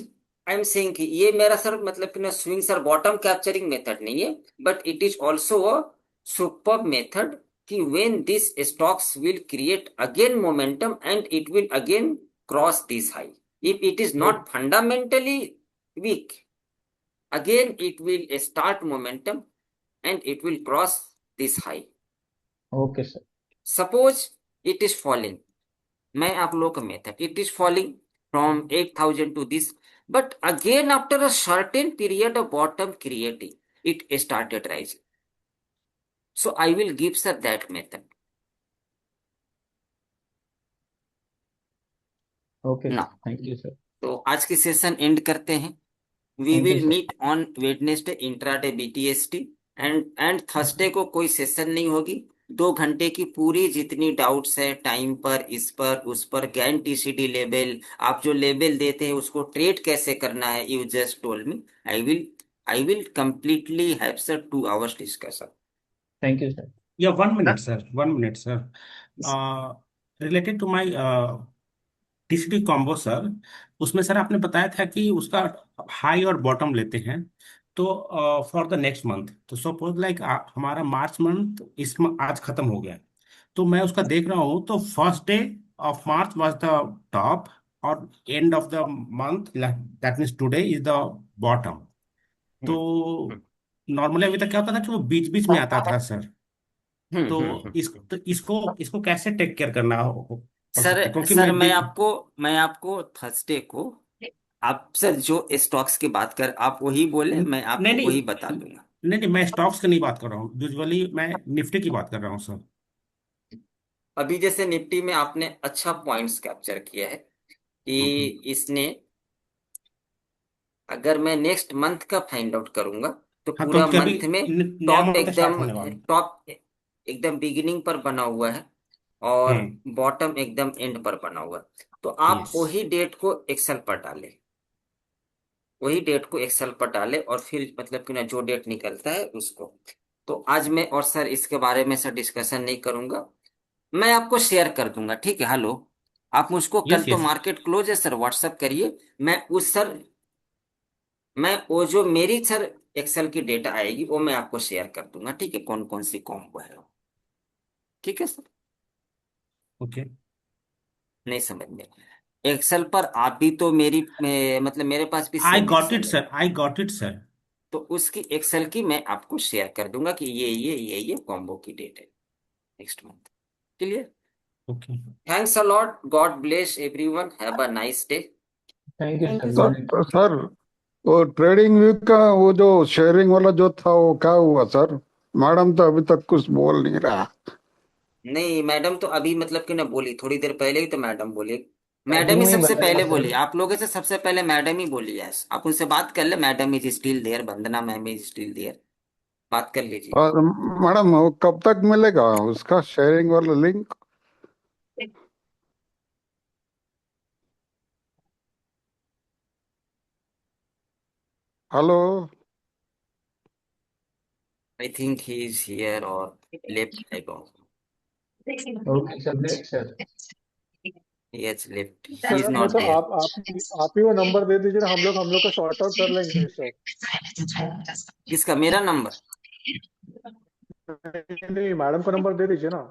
I am saying कि ये मेरा सर मतलब कि ना swing sir bottom capturing method नहीं है, but it is also a super method कि when this stocks will create again momentum and it will again cross this high. If it is not fundamentally weak, again it will start momentum and it will cross this high. Okay, sir. Suppose it is falling, मैं आप लोग का method, it is falling from 8,000 to this, but again after a certain period of bottom creating, it started rising. So I will give sir that method. Okay, sir. Now, Thank you, sir. तो आज की session end करते हैं। We Thank you, will sir. Meet on Wednesday intraday BTST and Thursday को कोई session नहीं होगी। 2 घंटे की पूरी जितनी डाउट्स है टाइम पर, इस पर उस पर, गैन टीसीडी लेवल, आप जो लेवल देते हैं उसको ट्रेड कैसे करना है, you just told me, I will completely have sir 2 hours discussion. Thank you, sir. Yeah, 1 minute, sir. 1 minute, sir. Related to my TCD combo sir, उसमें सर आपने बताया था कि उसका हाई और बॉटम लेते हैं तो फॉर द नेक्स्ट मंथ, तो सपोज लाइक हमारा मार्च मंथ आज खत्म हो गया, तो मैं उसका देख रहा हूँ तो first day of March was the top और end of the month that means today is the bottom. तो नॉर्मली अभी तक क्या होता था कि वो बीच बीच में आता था सर, तो इसको कैसे टेक केयर करना हो सकता है? क्योंकि सर मैं मैं आपको थर्सडे को, आप सर जो स्टॉक्स की बात कर आप वही बोले, मैं नहीं आपको नहीं वही बता दूंगा। नहीं नहीं, मैं स्टॉक्स की नहीं बात कर रहा हूँ, यूजुअली मैं निफ्टी की बात कर रहा हूँ सर। अभी जैसे निफ्टी में आपने अच्छा पॉइंट्स कैप्चर किया है कि इसने, अगर मैं नेक्स्ट मंथ का फाइंड आउट करूंगा तो हाँ, पूरा क्योंकि अभी मंथ में नया मंथ स्टार्ट होने वाला है। टॉप एकदम बिगिनिंग पर बना हुआ है और बॉटम एकदम एंड पर बना हुआ है। तो आप यस, वही डेट को एक्सेल पर डालें, वही डेट को एक्सेल पर डालें और फिर मतलब कि ना जो डेट निकलता है उसको। तो आज मैं और सर इसके बारे में सर डिस्कशन नहीं करूंगा, मैं आपको शेयर कर दूंगा, ठीक है। हेलो, आप मुझको कल यस तो यस। मार्केट क्लोज है सर, व्हाट्सअप करिए। मैं उस सर मैं वो जो मेरी सर एक्सेल की डेटा आएगी वो मैं आपको शेयर कर दूंगा, ठीक है, कौन कौन सी कॉम्बो है वो। ठीक है सर। ओके। नहीं समझ में एक्सेल पर आप भी तो मतलब मेरे पास भी आई सेम गॉट इट एक्सेल है। Sir, I got it sir. तो उसकी एक्सेल की मैं आपको शेयर कर दूंगा कि ये कॉम्बो की डेट है next month. Clear. Okay. Thanks a lot, God bless everyone, have a nice day. Thank you Thank sir, you, good sir. Night. Sir वो ट्रेडिंग व्यू का वो जो शेयरिंग वाला जो था वो क्या हुआ सर? मैडम तो अभी तक कुछ बोल नहीं रहा। नहीं, मैडम तो अभी मतलब कि ना बोली, थोड़ी देर पहले ही तो मैडम बोली। मैडम स्टार्टिंग ही में ही सबसे बताया पहले सर। बोली, आप लोगों से सबसे पहले मैडम ही बोली है। आप उनसे बात कर ले, madam is still there, Vandana ma'am is still there, बात कर लीजिए। और मैडम वो कब तक मिलेगा उसका शेयरिंग वाला link? Hello. I think he is here और left, I go. Okay sir, great sir. Yes, left, he sir is नहीं नॉट तो देयर। आप ही वो नंबर दे दीजिए ना, हम लोग का सॉर्ट आउट कर लेंगे सर। किसका, मेरा नंबर? नहीं नहीं, मैडम का नंबर दे दीजिए ना।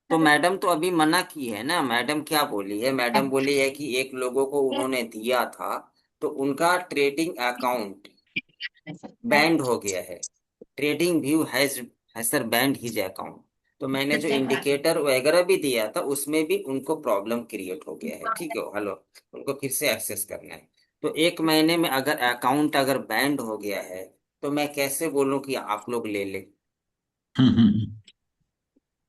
तो मैडम तो अभी मना की है ना। मैडम क्या बोली है? मैडम बोली है कि एक लोगों को उन्होंने दिया था, तो उनका ट्रेडिंग अकाउंट बैंड हो गया है। ट्रेडिंग व्यू है सर बैंड हिज अकाउंट। तो मैंने जो इंडिकेटर वगैरह भी दिया था उसमें भी उनको प्रॉब्लम क्रिएट हो गया है, ठीक है। हेलो, उनको फिर से एक्सेस करना है। तो एक महीने में अगर अकाउंट अगर बैंड हो गया है, तो मैं कैसे बोलूं कि आप लोग ले ले।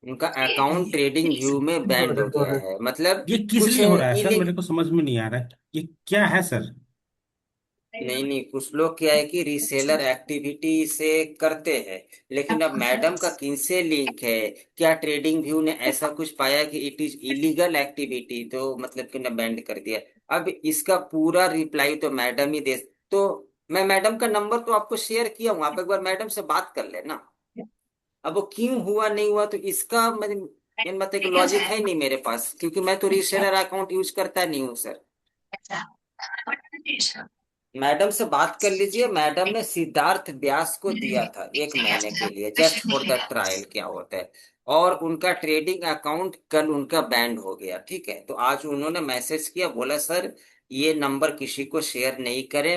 उनका अकाउंट ट्रेडिंग व्यू में गॉट बैंड हो इट गॉट गया इट। है, मतलब ये किस कुछ लिए हो रहा है सर, इलीग मेरे को समझ में नहीं आ रहा है, ये क्या है सर? नहीं नहीं, कुछ लोग क्या है कि रीसेलर एक्टिविटी से करते हैं। लेकिन अब मैडम का किनसे लिंक है? क्या ट्रेडिंग व्यू ने ऐसा कुछ पाया कि इट इज इलीगल एक्टिविटी, तो मतलब कि ना बैंड कर दिया। अब इसका पूरा रिप्लाई तो मैडम ही दे। तो मैं मैडम का नंबर तो आपको शेयर किया हूँ, आप एक बार मैडम से बात कर लेना। अब वो क्यों हुआ नहीं हुआ तो इसका मतलब एक लॉजिक है नहीं मेरे पास, क्योंकि मैं तो रीसेलर अकाउंट यूज करता नहीं हूँ सर। मैडम से बात कर लीजिए। मैडम ने सिद्धार्थ व्यास को दिया था एक महीने के लिए, जस्ट फॉर द ट्रायल क्या होता है। और उनका ट्रेडिंग अकाउंट कल उनका बैंड हो गया, ठीक है। तो आज उन्होंने मैसेज किया, बोला सर ये नंबर किसी को शेयर नहीं करें,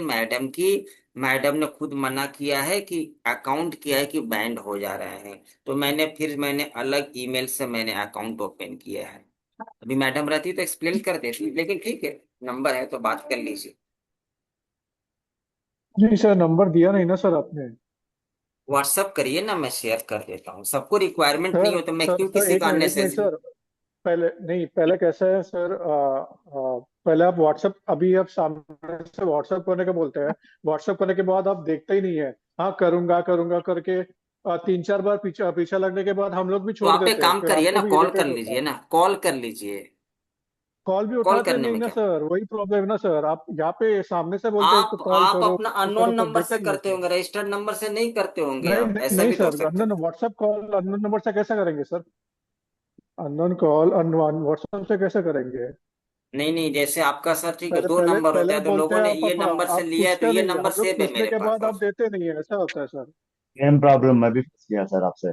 मैडम ने खुद मना किया है कि अकाउंट किया है कि बैंड हो जा रहे हैं। तो मैंने अलग ईमेल से मैंने अकाउंट ओपन किया है। अभी मैडम रहती तो एक्सप्लेन कर देती, लेकिन ठीक है, नंबर है तो बात कर लीजिए। नहीं सर, नंबर दिया नहीं ना सर आपने। व्हाट्सअप करिए ना, मैं शेयर कर देता हूँ। सबको रिक्वायरमेंट नहीं सर हो तो मैं सर क्यों सर किसी का एक मिनट अननेसेसरी। सर। पहले नहीं, पहले कैसा है सर, पहले आप व्हाट्सअप, अभी आप सामने से व्हाट्सअप करने का बोलते हैं। व्हाट्सअप करने के बाद आप देखते ही नहीं है। हाँ करूंगा करूंगा करके 3-4 बार पीछा पीछा लगने के बाद हम लोग भी तो छोड़ आप एक देते हैं, काम फिर करिए हमको ना, भी कॉल कर इरिटेट होता लीजिए है। ना, कॉल कर लीजिए। कॉल भी कॉल उठाते करने नहीं में ना क्या। सर, वही प्रॉब्लम है ना सर। आप यहाँ पे सामने से बोलते हैं तो आप कॉल आप करो, अपना कॉल अननोन करो, पर नंबर से देते नहीं है करते सर। होंगे, रजिस्टर्ड नंबर से नहीं करते होंगे नहीं आप, नहीं, ऐसा नहीं भी तो हो सर, सकता है। Unknown WhatsApp call unknown number से कैसे करेंगे sir? Unknown call unknown WhatsApp से कैसे करेंगे? नहीं नहीं, जैसे आपका सर, ठीक है, पहले दो पहले नंबर पहले होता आप है, तो बोलते लोगों हैं, ने आप ये आप, नंबर से आप लिया है तो पूछते ये नहीं है, नंबर हम लोग सेव है पूछने मेरे के पास बाद आप बस। देते नहीं है, ऐसा होता है सर। सेम प्रॉब्लम मैं भी फंस गया सर आपसे।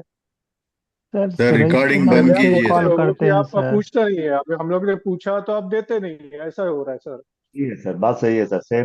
सर सर रजिस्टर्ड रिकॉर्डिंग पहले बंद नंबर आप से कीजिए बोलते सर। कॉल हो करते कि हैं आप सर। पूछते नहीं है, अब हम लोग ने पूछा तो आप देते नहीं है, ऐसा हो रहा है सर। ठीक है सर, बात सही है सर, सेम